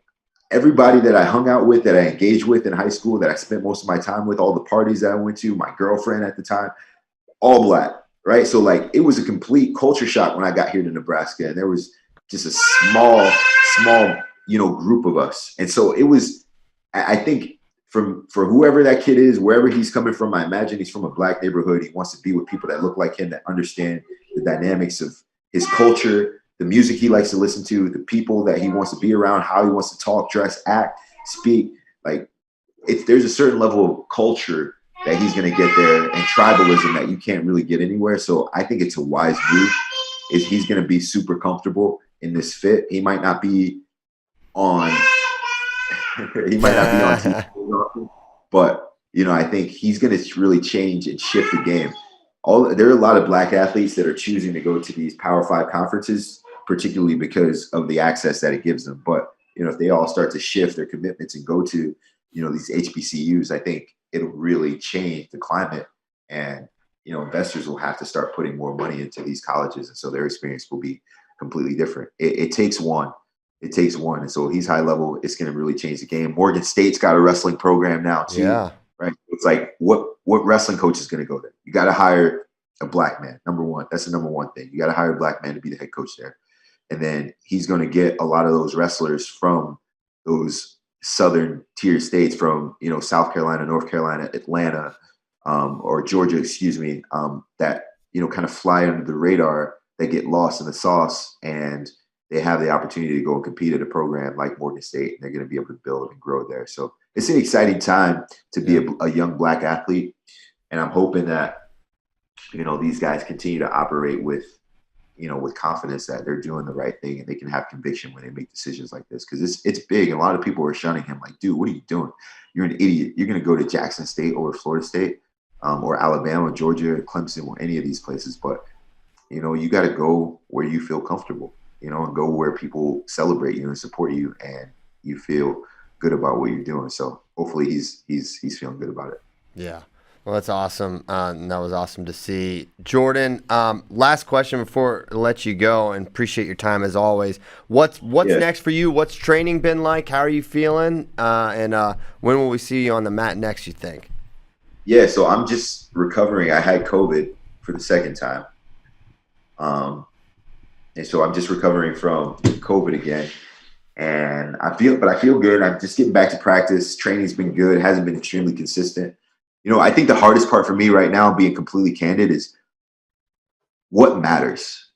S2: everybody that I hung out with, that I engaged with in high school, that I spent most of my time with, all the parties that I went to, my girlfriend at the time, all Black, right? So like it was a complete culture shock when I got here to Nebraska, and there was just a small, group of us. And so it was, I think for whoever that kid is, wherever he's coming from, I imagine he's from a Black neighborhood. He wants to be with people that look like him, that understand the dynamics of his culture, the music he likes to listen to, the people that he wants to be around, how he wants to talk, dress, act, speak. Like there's a certain level of culture that he's going to get there, and tribalism that you can't really get anywhere. So I think it's a wise move. Is he's going to be super comfortable in this fit. He might not be on TV, but I think he's going to really change and shift the game. There are a lot of Black athletes that are choosing to go to these Power 5 conferences, particularly because of the access that it gives them. But if they all start to shift their commitments and go to these HBCUs, I think it'll really change the climate, and investors will have to start putting more money into these colleges, and so their experience will be completely different. It takes one. It takes one. And so he's high level. It's going to really change the game. Morgan State's got a wrestling program now too. Yeah. Right. It's like what wrestling coach is going to go there? You got to hire a Black man. Number one. That's the number one thing. You got to hire a Black man to be the head coach there. And then he's going to get a lot of those wrestlers from those southern tier states, from South Carolina, North Carolina, Atlanta, or Georgia, that kind of fly under the radar, that get lost in the sauce, and they have the opportunity to go and compete at a program like Morgan State, and they're going to be able to build and grow there. So it's an exciting time to be a young Black athlete, and I'm hoping that these guys continue to operate with confidence that they're doing the right thing, and they can have conviction when they make decisions like this, because it's big. And a lot of people are shunning him, like, dude, what are you doing? You're an idiot. You're going to go to Jackson State over Florida State, or Alabama, Georgia, Clemson, or any of these places. But you got to go where you feel comfortable, and go where people celebrate you and support you, and you feel good about what you're doing. So hopefully he's feeling good about it.
S1: Yeah. Well, that's awesome. And that was awesome to see. Jordan, last question before I let you go, and appreciate your time as always. What's next for you? What's training been like? How are you feeling? And when will we see you on the mat next, you think?
S2: Yeah, so I'm just recovering. I had COVID for the second time. And so I'm just recovering from COVID again. And I feel good. I'm just getting back to practice. Training's been good. It hasn't been extremely consistent. I think the hardest part for me right now, being completely candid, is what matters.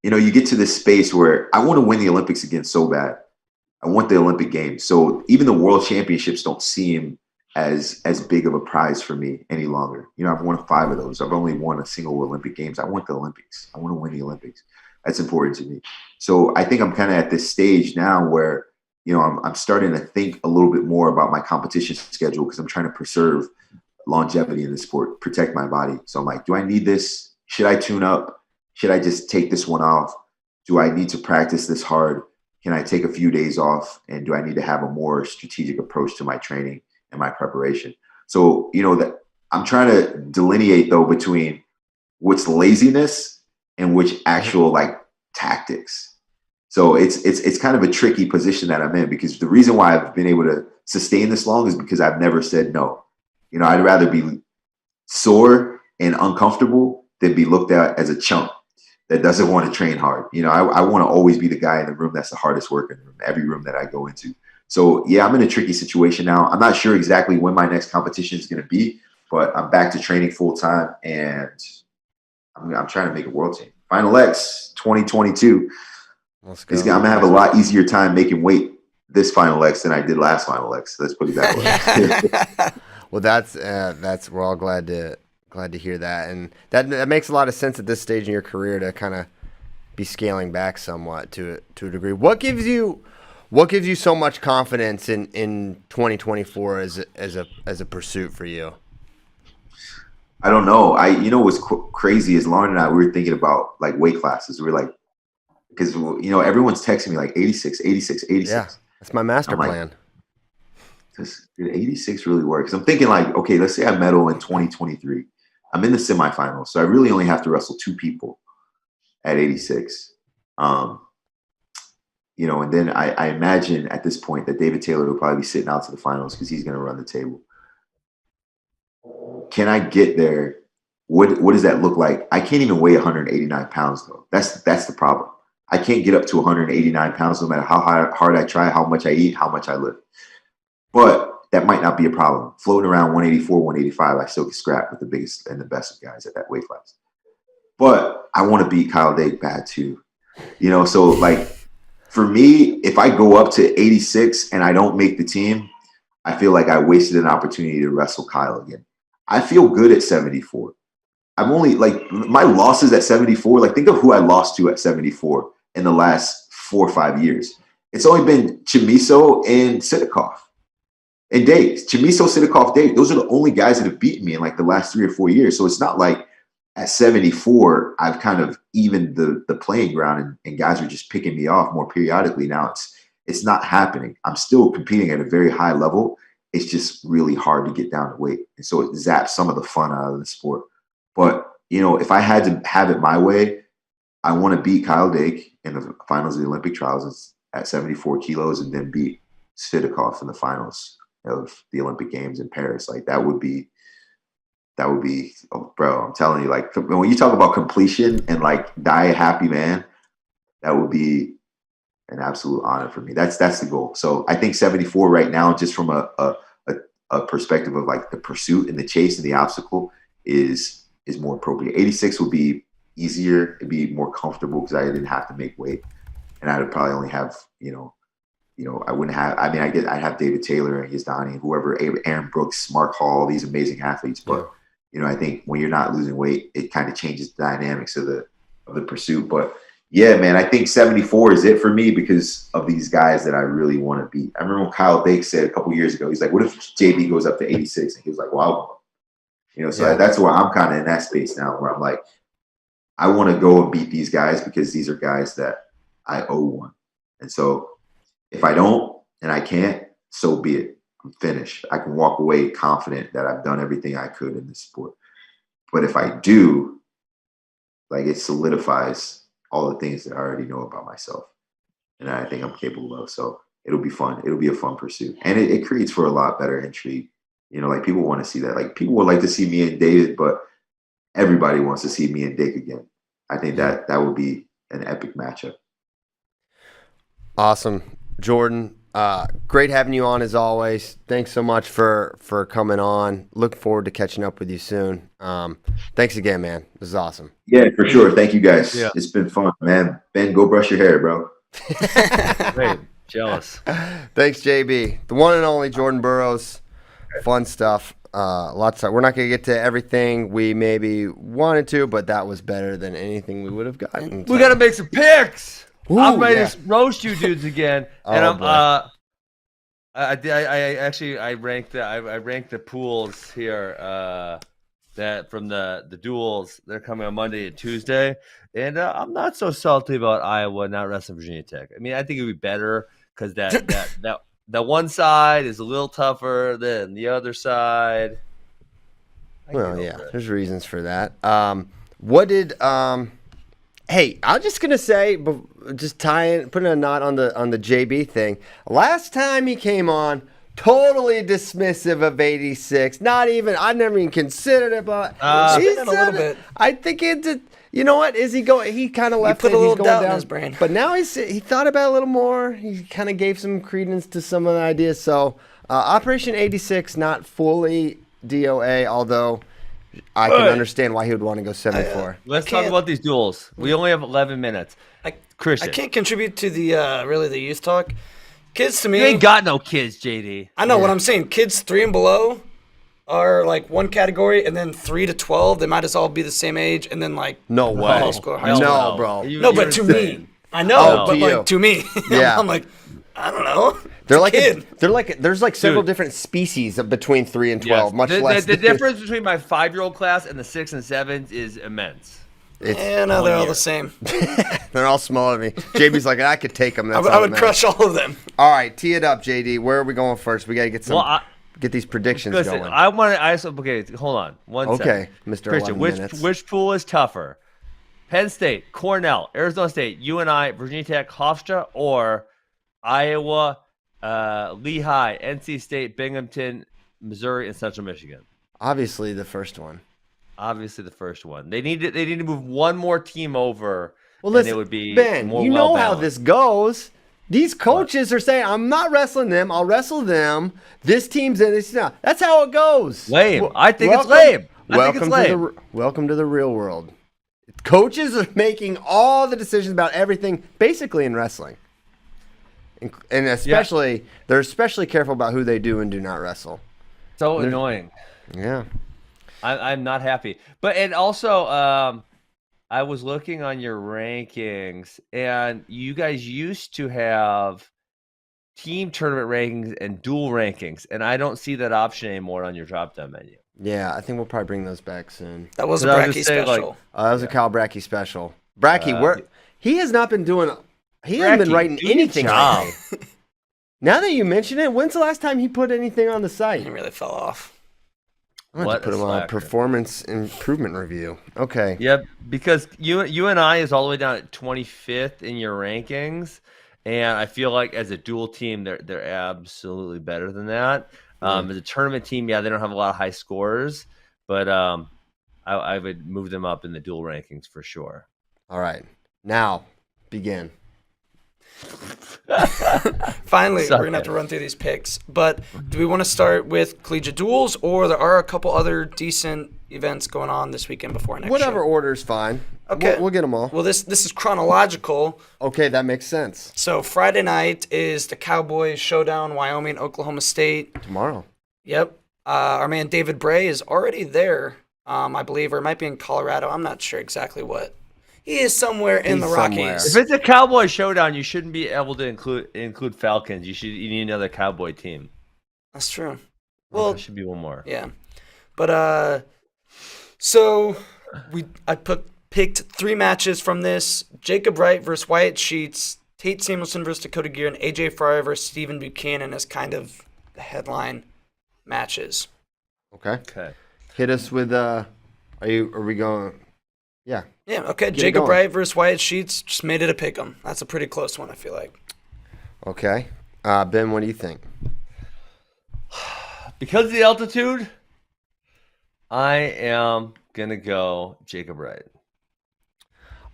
S2: You get to this space where I want to win the Olympics again so bad. I want the Olympic Games. So even the World Championships don't seem as big of a prize for me any longer. I've won 5 of those. I've only won a single Olympic Games. I want the Olympics. I want to win the Olympics. That's important to me. So I think I'm kind of at this stage now where, I'm starting to think a little bit more about my competition schedule, because I'm trying to preserve longevity in the sport, protect my body. So I'm like, do I need this? Should I tune up? Should I just take this one off? Do I need to practice this hard? Can I take a few days off? And do I need to have a more strategic approach to my training and my preparation? So, that I'm trying to delineate though between what's laziness and which actual tactics. So it's kind of a tricky position that I'm in, because the reason why I've been able to sustain this long is because I've never said no. I'd rather be sore and uncomfortable than be looked at as a chump that doesn't want to train hard. I want to always be the guy in the room that's the hardest worker in the room, every room that I go into. So yeah, I'm in a tricky situation now. I'm not sure exactly when my next competition is going to be, but I'm back to training full time, and I'm trying to make a world team. Final X 2022. Let's go. I'm gonna have a lot easier time making weight this Final X than I did last Final X. Let's put it that way.
S1: Well, that's we're all glad to hear that, and that makes a lot of sense at this stage in your career to kind of be scaling back somewhat to a degree. What gives you so much confidence in 2024 as a pursuit for you?
S2: I don't know. What's crazy is Lauren and I, we were thinking about weight classes. We were like, because everyone's texting me 86.
S1: Yeah, that's my master plan.
S2: Because 86 really works. I'm thinking like, okay, let's say I medal in 2023. I'm in the semifinals, so I really only have to wrestle 2 people at 86. And then I imagine at this point that David Taylor will probably be sitting out to the finals because he's going to run the table. Can I get there? What does that look like? I can't even weigh 189 pounds though. That's the problem. I can't get up to 189 pounds no matter how hard I try, how much I eat, how much I lift. But that might not be a problem. Floating around 184, 185, I still can scrap with the biggest and the best of guys at that weight class. But I want to beat Kyle Dake bad too. So like for me, if I go up to 86 and I don't make the team, I feel like I wasted an opportunity to wrestle Kyle again. I feel good at 74. I'm only like my losses at 74. Like think of who I lost to at 74 in the last 4 or 5 years. It's only been Chamiso and Sidikov and Dake. Chamiso, Sidikov, Dake. Those are the only guys that have beaten me in like the last 3 or 4 years. So it's not like at 74, I've kind of evened the playing ground and guys are just picking me off more periodically. Now it's not happening. I'm still competing at a very high level. It's just really hard to get down to weight. And so it zaps some of the fun out of the sport. But, if I had to have it my way, I want to beat Kyle Dake in the finals of the Olympic trials at 74 kilos and then beat Sidikov in the finals of the Olympic Games in Paris. Like that would be, oh, bro, I'm telling you, like when you talk about completion and like die a happy man, that would be an absolute honor for me. That's the goal. So I think 74 right now, just from a perspective of like the pursuit and the chase and the obstacle is more appropriate. 86 would be easier. It'd be more comfortable because I didn't have to make weight, and I would probably only have, I wouldn't have. I mean, I'd have David Taylor and Yazdani and whoever, Aaron Brooks, Mark Hall, these amazing athletes. But I think when you're not losing weight, it kind of changes the dynamics of the pursuit. But yeah, man, I think 74 is it for me because of these guys that I really want to beat. I remember when Kyle Dake said a couple years ago, he's like, "What if JB goes up to 86?" And he was like, "Well, that's where I'm kind of in that space now, where I'm like, I want to go and beat these guys because these are guys that I owe one. And so if I don't and I can't, so be it. I'm finished. I can walk away confident that I've done everything I could in this sport. But if I do, like it solidifies all the things that I already know about myself and I think I'm capable of. So it'll be fun. It'll be a fun pursuit. And it creates for a lot better intrigue. Like people want to see that. Like people would like to see me and David, but everybody wants to see me and Dick again. I think that would be an epic matchup.
S1: Awesome. Jordan, great having you on as always. Thanks so much for coming on. Look forward to catching up with you soon. Thanks again, man. This is awesome.
S2: Yeah, for sure. Thank you guys. Yeah. It's been fun, man. Ben, go brush your hair, bro.
S3: Great. Jealous.
S1: Thanks, JB. The one and only Jordan Burroughs. Fun stuff. Lots of. We're not going to get to everything we maybe wanted to, but that was better than anything we would have gotten.
S3: We got to make some picks. Ooh, I'm ready to roast you dudes again, and I ranked the pools here that from the duels. They're coming on Monday and Tuesday, and I'm not so salty about Iowa not wrestling Virginia Tech. I mean, I think it would be better because that one side is a little tougher than the other side.
S1: Well, yeah, there's reasons for that. What did Hey, I'm just gonna say, just putting a knot on the JB thing. Last time he came on, totally dismissive of 86. I never even considered it, but
S4: he said a little bit.
S1: I think it's. You know what? He kind of left
S4: it. He put a little doubt in his brain.
S1: But now he thought about it a little more. He kind of gave some credence to some of the ideas. So Operation 86, not fully DOA, although I can understand why he would want to go 74.
S3: Let's talk about these duels. We only have 11 minutes. Christian.
S4: I can't contribute to the really the youth talk. Kids to me.
S3: You ain't got no kids, JD.
S4: I know what I'm saying. Kids 3 and below are like one category, and then 3 to 12, they might as all be the same age, and then like
S1: no way,
S4: high school,
S1: no, bro.
S4: No, but to me, I know, but like to me,
S1: yeah,
S4: I'm like, I don't know.
S1: They're like there's like several different species of between 3 and 12, much less.
S3: The difference between my 5-year-old class and the 6 and 7s is immense.
S4: Yeah, no, they're all the same.
S1: They're all smaller than me. JB's like, I could take them. That's
S4: I would crush all of them.
S1: All right, tee it up, JD. Where are we going first? We got to get some. Get these predictions going.
S3: Okay, hold on. One second.
S1: Okay, Mr.
S3: Christian, which pool is tougher? Penn State, Cornell, Arizona State, UNI, Virginia Tech, Hofstra, or Iowa, Lehigh, NC State, Binghamton, Missouri, and Central Michigan?
S1: Obviously, the first one.
S3: They need to move one more team over. Well, listen, and it would be
S1: Ben,
S3: more
S1: you know how this goes. These coaches are saying, I'm not wrestling them. I'll wrestle them. This team's in this. That's how it goes.
S3: Lame. I think it's lame.
S1: Welcome to the real world. Coaches are making all the decisions about everything, basically in wrestling. And especially, they're especially careful about who they do and do not wrestle.
S3: So annoying.
S1: Yeah.
S3: I'm not happy. And also, I was looking on your rankings, and you guys used to have team tournament rankings and dual rankings, and I don't see that option anymore on your drop-down menu.
S1: Yeah, I think we'll probably bring those back soon.
S4: That was a Bracky special.
S1: That was a Kyle Bracky special. Bracky, he has not been doing. He hasn't been writing anything lately. Now that you mention it, when's the last time he put anything on the site?
S4: He really fell off.
S1: I'm going to put him on a performance improvement review. Okay.
S3: Yep, because UNI is all the way down at 25th in your rankings, and I feel like as a dual team, they're absolutely better than that. As a tournament team, they don't have a lot of high scores, but I would move them up in the dual rankings for sure.
S1: All right. Now, begin.
S4: Finally, we're going to have to run through these picks. But do we want to start with collegiate duels, or there are a couple other decent events going on this weekend before next
S1: Whatever
S4: show?
S1: order's fine.
S4: Okay.
S1: We'll get them all.
S4: Well, this is chronological.
S1: Okay, that makes sense.
S4: So Friday night is the Cowboys Showdown, Wyoming, Oklahoma State.
S1: Tomorrow.
S4: Yep. Our man David Bray is already there, I believe, or it might be in Colorado. I'm not sure exactly what. He is somewhere in the Rockies.
S3: If it's a Cowboy Showdown, you shouldn't be able to include Falcons. You need another Cowboy team.
S4: That's true. Well,
S3: there should be one more.
S4: Yeah, but so I picked 3 matches from this: Jacob Wright versus Wyatt Sheets, Tate Samuelson versus Dakota Gear, and AJ Fryer versus Stephen Buchanan as kind of the headline matches.
S1: Okay. Hit us with Are we going? Yeah.
S4: Yeah, okay. Jacob Wright versus Wyatt Sheets, just made it a pick 'em. That's a pretty close one, I feel like.
S1: Okay. Ben, what do you think?
S3: Because of the altitude, I am going to go Jacob Wright.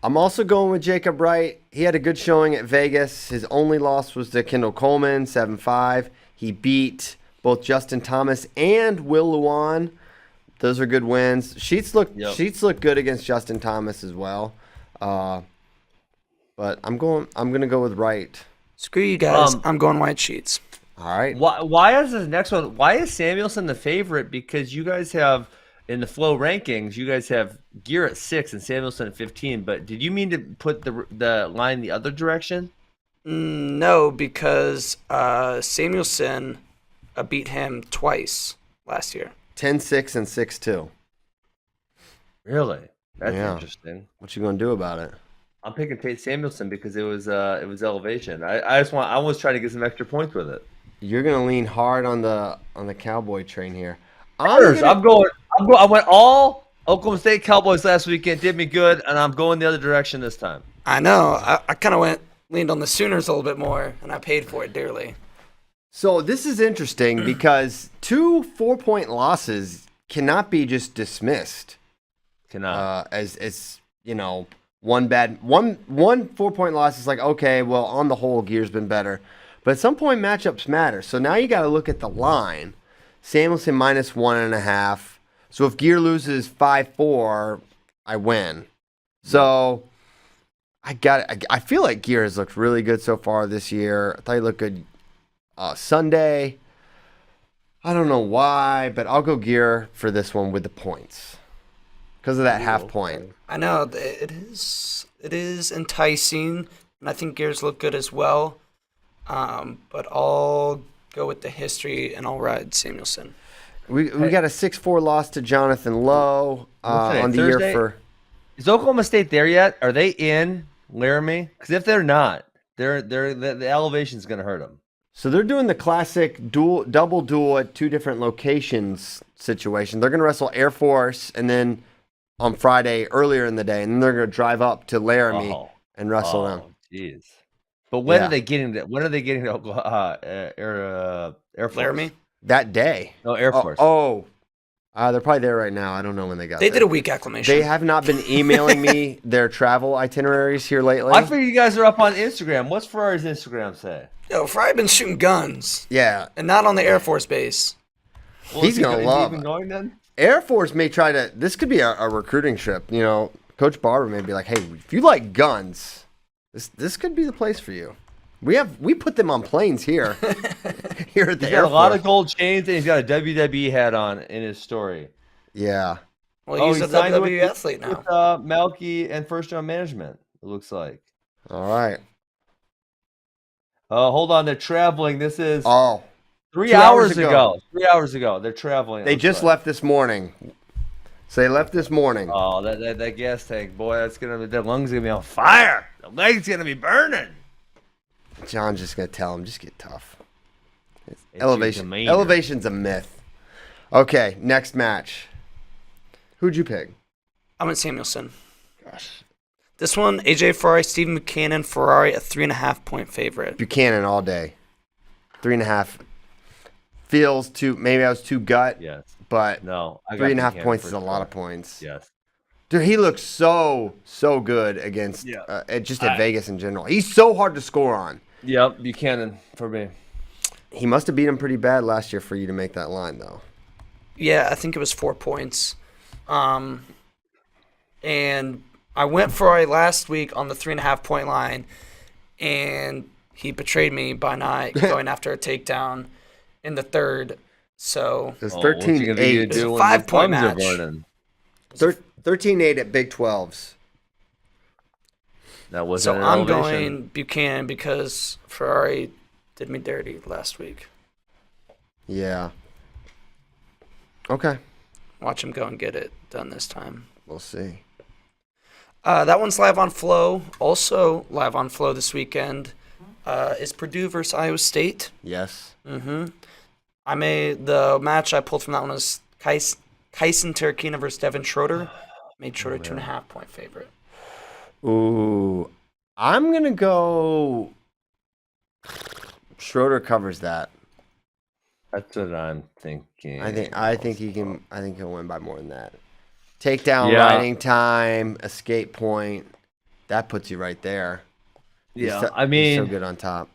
S1: I'm also going with Jacob Wright. He had a good showing at Vegas. His only loss was to Kendall Coleman, 7-5. He beat both Justin Thomas and Will Luan. Those are good wins. Sheets look good against Justin Thomas as well. But I'm gonna go with Wright.
S4: Screw you guys. I'm going Wyatt Sheets.
S1: All right.
S3: Why is this next one? Why is Samuelson the favorite? Because you guys have in the Flow rankings, you guys have Gear at 6 and Samuelson at 15. But did you mean to put the line the other direction?
S4: No, because Samuelson beat him twice last year.
S1: 10-6 and 6-2.
S3: Really? That's interesting.
S1: What you gonna do about it?
S3: I'm picking Tate Samuelson because it was elevation. I was trying to get some extra points with it.
S1: You're gonna lean hard on the Cowboy train here.
S3: I went all Oklahoma State Cowboys last weekend, did me good, and I'm going the other direction this time.
S4: I know. I kind of leaned on the Sooners a little bit more, and I paid for it dearly.
S1: So this is interesting because 2 4-point losses cannot be just dismissed.
S3: Cannot.
S1: As one 4-point loss is like, okay, well, on the whole, Gear's been better. But at some point, matchups matter. So now you got to look at the line. Samuelson -1.5. So if Gear loses 5-4, I win. So I feel like Gear has looked really good so far this year. I thought he looked good Sunday. I don't know why, but I'll go Gear for this one with the points because of that half point.
S4: I know it is enticing, and I think Gear's look good as well. But I'll go with the history, and I'll ride Samuelson.
S1: We got a 6-4 loss to Jonathan Lowe on the
S3: Thursday?
S1: year for
S3: Is Oklahoma State there yet? Are they in Laramie? Because if they're not, the elevation's going to hurt them.
S1: So they're doing the classic double duel at 2 different locations situation. They're going to wrestle Air Force and then on Friday earlier in the day, and then they're going to drive up to Laramie and wrestle them.
S3: Jeez. But when are they getting to? When are they getting to Air Force?
S4: Laramie?
S1: That day.
S3: No, Air Force.
S1: They're probably there right now. I don't know when they got
S4: They
S1: there.
S4: did a week acclimation.
S1: They have not been emailing me their travel itineraries here lately.
S3: I figure you guys are up on Instagram. What's Ferrari's Instagram say?
S4: Yo, Fry been shooting guns.
S1: Yeah.
S4: And not on the Air Force base.
S1: Well, he's going to love
S3: it. Going then?
S1: Air Force may try to, this could be a recruiting trip. You know, Coach Barber may be like, hey, if you like guns, this could be the place for you. We put them on planes here. Here at the
S3: He's
S1: Air
S3: got a lot
S1: Force.
S3: of gold chains, and he's got a WWE hat on in his story.
S1: Yeah.
S4: Well, he's a
S3: signed
S4: WWE athlete now.
S3: With Malky and First Round Management, it looks like.
S1: All right.
S3: Hold on, they're traveling. This is 3
S1: 2
S3: hours
S1: hours
S3: ago. 3 hours ago, they're traveling.
S1: They just left this morning. So they left this morning.
S3: Oh, that gas tank, boy, that's gonna be, their lungs gonna be on fire. The leg's gonna be burning.
S1: John's just gonna tell him, just get tough.
S3: It's
S1: Elevation's a myth. Okay, next match. Who'd you pick?
S4: I went Samuelson.
S1: Gosh.
S4: This one, AJ Ferrari, Stephen Buchanan, Ferrari, a 3.5 point favorite.
S1: Buchanan all day. 3.5. Feels too, maybe I was too gut.
S3: Yes.
S1: But
S3: no,
S1: 3.5 points is a lot of points.
S3: Yes.
S1: Dude, he looks so good against at Vegas in general. He's so hard to score on.
S3: Yep, Buchanan for me.
S1: He must have beat him pretty bad last year for you to make that line, though.
S4: Yeah, I think it was 4 points. And I went Ferrari last week on the 3.5 point line, and he betrayed me by not going after a takedown in the third. So
S1: it's 13-8.
S4: It's a 5 point match.
S1: 13-8 at Big 12s.
S3: That was
S4: so I'm going Buchanan because Ferrari did me dirty last week.
S1: Yeah. Okay.
S4: Watch him go and get it done this time.
S1: We'll see.
S4: That one's live on Flow. Also live on Flow this weekend is Purdue versus Iowa State.
S1: Yes.
S4: Mm-hmm. The match I pulled from that one was Kyson Terrakina versus Devin Schroeder. Made Schroeder 2.5 point favorite.
S1: Ooh, I'm gonna go. Schroeder covers that.
S3: That's what I'm thinking.
S1: I think he can. I think he'll win by more than that. Takedown, riding time, escape point. That puts you right there.
S3: Yeah,
S1: he's so good on top.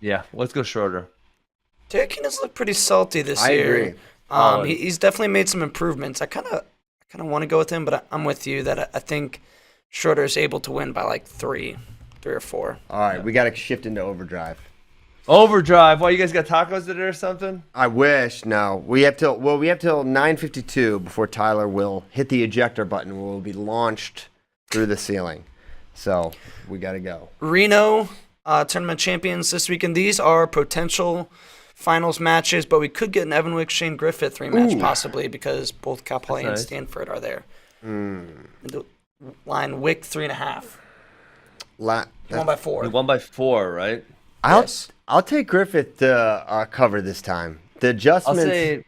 S3: Yeah, let's go Schroeder.
S4: Terrakina's looked pretty salty this year. I agree. He's definitely made some improvements. I kind of want to go with him, but I'm with you that I think Schroeder is able to win by like three or four.
S1: All right, we got to shift into overdrive.
S3: Overdrive. Why, you guys got tacos today or something?
S1: I wish. No, we have till 9:52 before Tyler will hit the ejector button. We'll be launched through the ceiling. So we got to go.
S4: Reno tournament champions this weekend. These are potential finals matches, but we could get an Evan Wick Shane Griffith rematch possibly because both Cal Poly and Stanford are there. The line Wick 3.5. Won by 4.
S3: He won by 4, right?
S1: I'll take Griffith to cover this time. The adjustments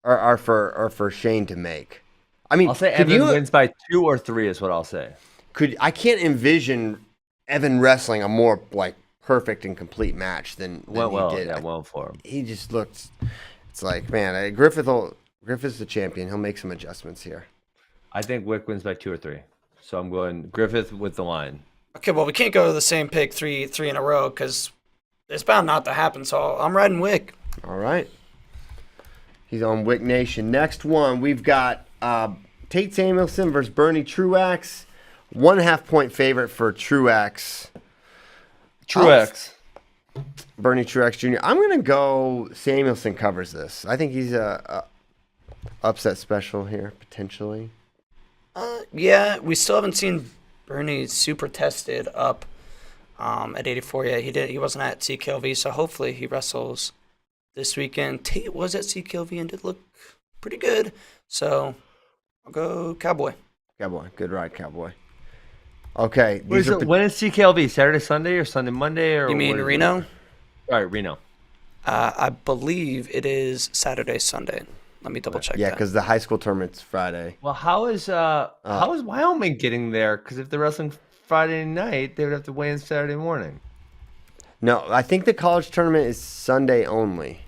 S1: are for Shane to make. I mean,
S3: I'll say Evan wins by 2 or 3 is what I'll say.
S1: I can't envision Evan wrestling a more like perfect and complete match than he did.
S3: Yeah, well for him.
S1: He just looks. It's like, man, Griffith's the champion. He'll make some adjustments here.
S3: I think Wick wins by 2 or 3, so I'm going Griffith with the line.
S4: Okay, well, we can't go to the same pick three in a row because it's bound not to happen. So I'm riding Wick.
S1: All right. He's on Wick Nation. Next one, we've got Tate Samuelson versus Bernie Truax. 1.5 point favorite for Truax. Bernie Truax Jr. I'm going to go Samuelson covers this. I think he's a upset special here, potentially.
S4: Yeah, we still haven't seen Bernie super tested up at 84 yet. He wasn't at CKLV, so hopefully he wrestles this weekend. Tate was at CKLV and did look pretty good. So I'll go Cowboy.
S1: Cowboy. Good ride, Cowboy. Okay.
S3: When is CKLV? Saturday, Sunday, or Sunday, Monday? Or
S4: You mean Reno?
S3: All right, Reno.
S4: I believe it is Saturday, Sunday. Let me double check.
S1: Yeah,
S4: that.
S1: because the high school tournament's Friday.
S3: Well, how is Wyoming getting there? Because if they're wrestling Friday night, they would have to weigh in Saturday morning.
S1: No, I think the college tournament is Sunday only.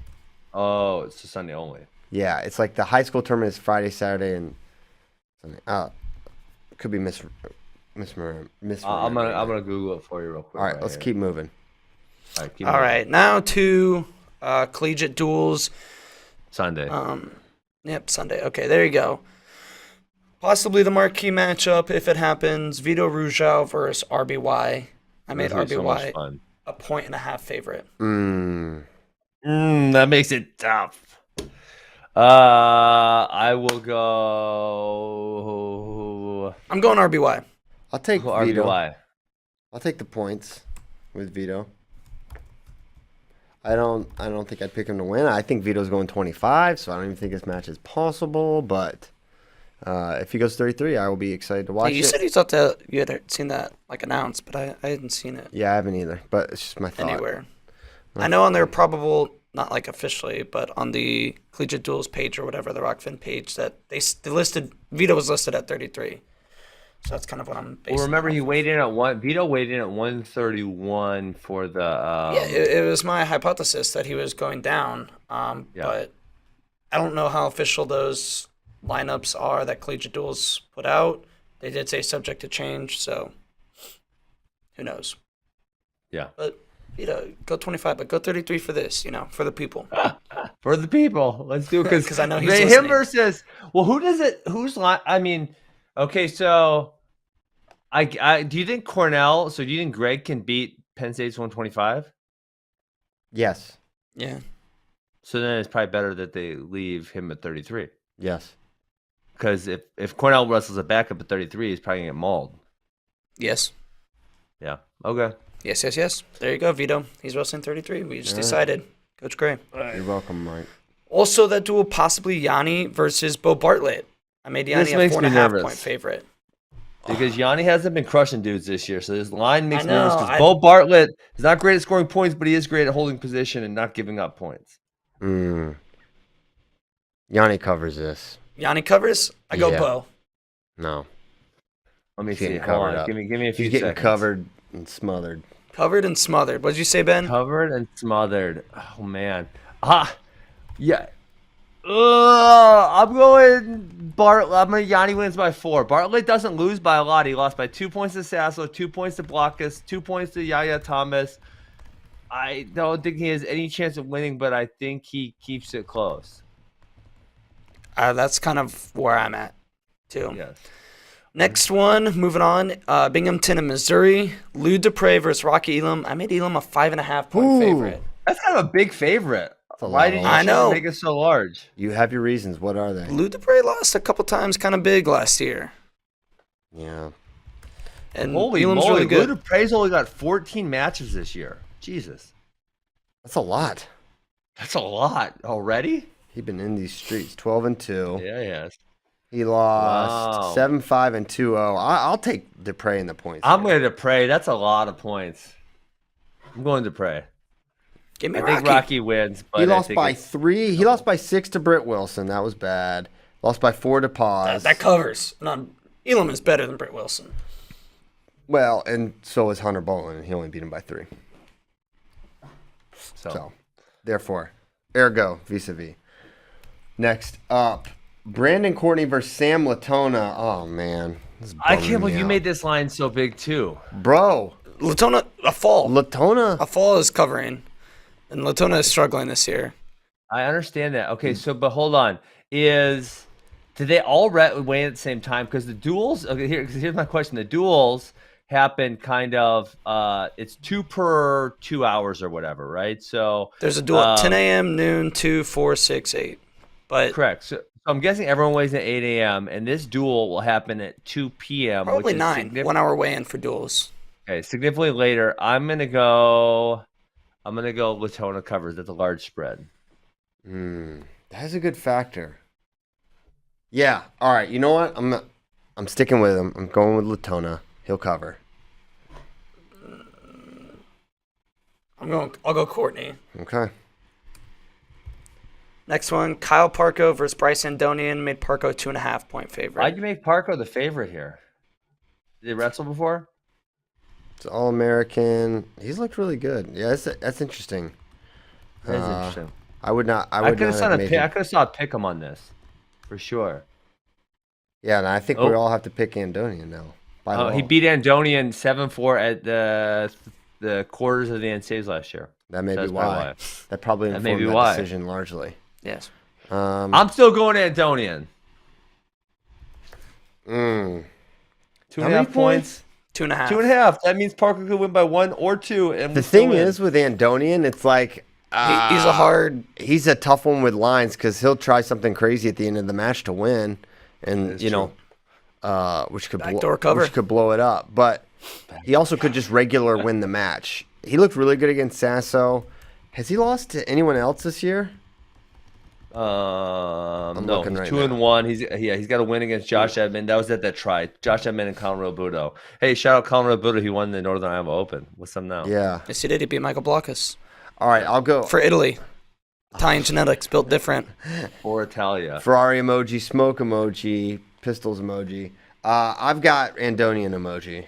S3: Oh, it's just Sunday only.
S1: Yeah, it's like the high school tournament is Friday, Saturday, and Sunday. Could be misremembering.
S3: I'm gonna Google it for you real quick.
S1: All right, let's keep moving.
S3: All right,
S4: now to collegiate duels.
S3: Sunday.
S4: Yep, Sunday. Okay, there you go. Possibly the marquee matchup if it happens. Vito Rujao versus RBY. I made RBY a 1.5 favorite.
S3: That makes it tough. I will go.
S4: I'm going RBY.
S1: I'll take Vito.
S3: RBY.
S1: I'll take the points with Vito. I don't think I'd pick him to win. I think Vito's going 25, so I don't even think this match is possible. But if he goes 33, I will be excited to watch it.
S4: You said you thought that you had seen that like announced, but I hadn't seen it.
S1: Yeah, I haven't either. But it's just my thought.
S4: Anywhere. I know on their probable, not like officially, but on the Collegiate Duels page or whatever, the Rockfin page, that they listed Vito was listed at 33. So that's kind of what I'm basing.
S3: Well, remember he weighed in at Vito weighed in at 131 for the.
S4: Yeah, it was my hypothesis that he was going down. But I don't know how official those lineups are that Collegiate Duels put out. They did say subject to change, so who knows?
S3: Yeah.
S4: But go 25, but go 33 for this, for the people.
S3: For the people. Let's do it
S4: because I know he's listening.
S3: Him versus. Well, who does it? I mean, okay, so do you think Cornell? So do you think Greg can beat Penn State's 125?
S1: Yes.
S4: Yeah.
S3: So then it's probably better that they leave him at 33.
S1: Yes.
S3: Because if Cornell wrestles a backup at 33, he's probably gonna get mauled.
S4: Yes.
S3: Yeah. Okay.
S4: Yes. There you go, Vito. He's wrestling 33. We just decided. Coach Gray.
S1: You're welcome, Mike.
S4: Also, that duel possibly Yanni versus Bo Bartlett. I made Yanni a 4.5 point favorite.
S3: Because Yanni hasn't been crushing dudes this year, so this line makes me nervous. Because Bo Bartlett is not great at scoring points, but he is great at holding position and not giving up points.
S1: Yanni covers this.
S4: Yanni covers? I go Bo.
S1: No.
S3: Let me see. Hold on. Give me a few
S1: He's getting
S3: seconds.
S1: covered and smothered.
S4: Covered and smothered. What did you say, Ben?
S3: Covered and smothered. Oh, man. Yeah. I'm going Bartlett. I'm going Yanni wins by 4. Bartlett doesn't lose by a lot. He lost by 2 points to Sasso, 2 points to Blockus, 2 points to Yaya Thomas. I don't think he has any chance of winning, but I think he keeps it close.
S4: That's kind of where I'm at, too.
S3: Yes.
S4: Next one, moving on. Binghamton and Missouri. Lou Dupre versus Rocky Elam. I made Elam a 5.5 point favorite.
S3: That's kind of a big favorite. Why did you make it so large?
S1: You have your reasons. What are they?
S4: Lou Dupre lost a couple times kind of big last year.
S1: Yeah.
S4: And
S3: holy
S4: Elam's
S3: moly,
S4: really good.
S3: Lou Dupre's only got 14 matches this year. Jesus.
S1: That's a lot.
S3: That's a lot already?
S1: He's been in these streets. 12-2.
S3: Yeah, he has.
S1: He lost 7-5 and 2-0. I'll take Dupre in the points.
S3: I'm going to Dupre. That's a lot of points. I'm going to Dupre.
S4: Give me
S3: I think Rocky wins. But
S1: he lost by 3. He lost by 6 to Britt Wilson. That was bad. Lost by 4 to Paz.
S4: That covers. Elam is better than Britt Wilson.
S1: Well, and so is Hunter Bolin, and he only beat him by 3. So therefore, ergo, vis-a-vis. Next up, Brandon Courtney versus Sam Latona. Oh, man.
S3: I can't believe you made this line so big, too.
S1: Bro.
S4: Latona, a fall.
S1: Latona.
S4: A fall is covering. And Latona is struggling this year.
S3: I understand that. Okay, but hold on. Did they all weigh in at the same time? Because the duels, here's my question. The duels happen kind of, it's 2 per 2 hours or whatever, right? So
S4: there's a duel at 10 a.m., noon, 2, 4, 6, 8. But
S3: correct. So I'm guessing everyone weighs in at 8 a.m., and this duel will happen at 2 p.m.
S4: Probably
S3: which is
S4: 9, 1 hour weigh-in for duels.
S3: Okay, significantly later. I'm gonna go Latona covers. That's a large spread.
S1: That's a good factor. Yeah. All right. You know what? I'm sticking with him. I'm going with Latona. He'll cover.
S4: I'll go Courtney.
S1: Okay.
S4: Next one, Kyle Parko versus Bryce Andonian, made Parko 2.5 point favorite.
S3: Why'd you make Parko the favorite here? Did he wrestle before?
S1: It's All-American. He's looked really good. Yeah, that's interesting.
S3: That is interesting.
S1: I would not.
S3: I could have saw a pick him on this, for sure.
S1: Yeah, and I think we all have to pick Andonian now.
S3: He beat Andonian 7-4 at the quarters of the NCAAs last year.
S1: That may be why. That probably informed that decision largely.
S4: Yes.
S3: I'm still going Andonian. 2.5 points.
S4: 2.5.
S3: 2.5. That means Parker could win by 1 or 2. And
S1: the thing is with Andonian, it's like he's a tough one with lines because he'll try something crazy at the end of the match to win, and which could blow it up. But he also could just regular win the match. He looked really good against Sasso. Has he lost to anyone else this year?
S3: No, he's 2-1. He's got a win against Josh Edmond. That was at that try. Josh Edmond and Colin Robuto. Hey, shout out Colin Robuto. He won the Northern Iowa Open. What's up now?
S1: Yeah.
S4: Yes, he did. He beat Michael Blockus.
S1: All right, I'll go.
S4: For Italy. Italian genetics, built different.
S3: For Italia.
S1: Ferrari emoji, smoke emoji, pistols emoji. I've got Andonian emoji.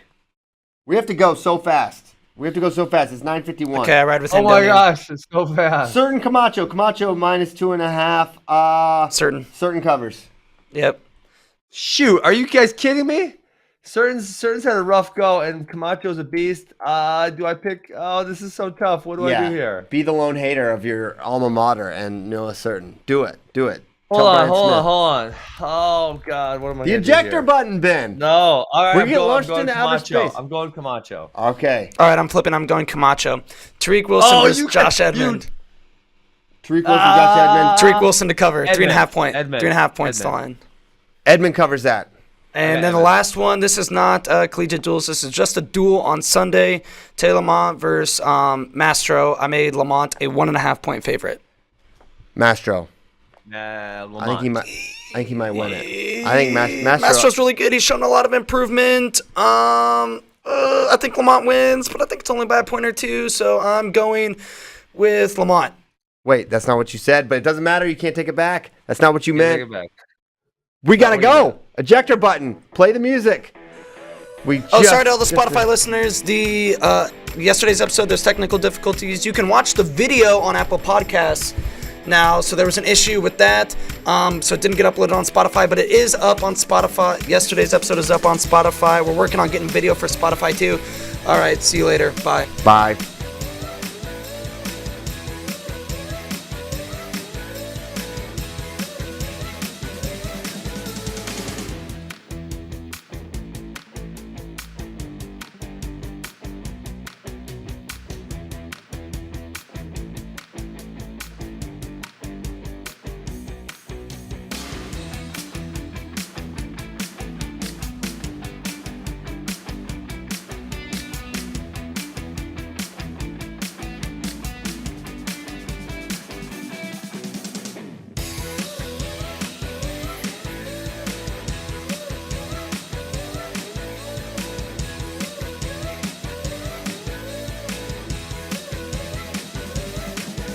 S1: We have to go so fast. It's 9:51.
S4: Okay, I ride with Andonian.
S3: Oh my gosh, it's so fast.
S1: Certain Camacho minus 2.5. Certain covers.
S4: Yep.
S3: Shoot, are you guys kidding me? Certain's had a rough go, and Camacho's a beast. Do I pick? Oh, this is so tough. What do I do here?
S1: Be the lone hater of your alma mater and Noah Certain. Do it.
S3: Hold on. Oh God, what am I?
S1: The ejector button, Ben.
S3: No, all right.
S1: We're getting launched into outer space.
S3: I'm going Camacho.
S1: Okay.
S4: All right, I'm flipping. I'm going Camacho. Tariq Wilson versus Josh Edmond.
S1: Tariq Wilson, Josh Edmond.
S4: Tariq Wilson to cover.
S3: Edmond.
S4: 3.5 point.
S3: Edmond.
S4: 3.5 points to line.
S1: Edmond covers that.
S4: And then the last one, this is not collegiate duels. This is just a duel on Sunday. Tay Lamont versus Mastro. I made Lamont a 1.5 point favorite.
S1: Mastro.
S3: Lamont.
S1: I think he might win it. I think
S4: Mastro's really good. He's shown a lot of improvement. I think Lamont wins, but I think it's only by a point or two. So I'm going with Lamont.
S1: Wait, that's not what you said, but it doesn't matter. You can't take it back. That's not what you meant.
S3: Take it back.
S1: We gotta go. Ejector button. Play the music.
S4: Sorry to all the Spotify listeners. The yesterday's episode, there's technical difficulties. You can watch the video on Apple Podcasts now. So there was an issue with that. So it didn't get uploaded on Spotify, but it is up on Spotify. Yesterday's episode is up on Spotify. We're working on getting video for Spotify too. All right. See you later. Bye.
S1: Bye.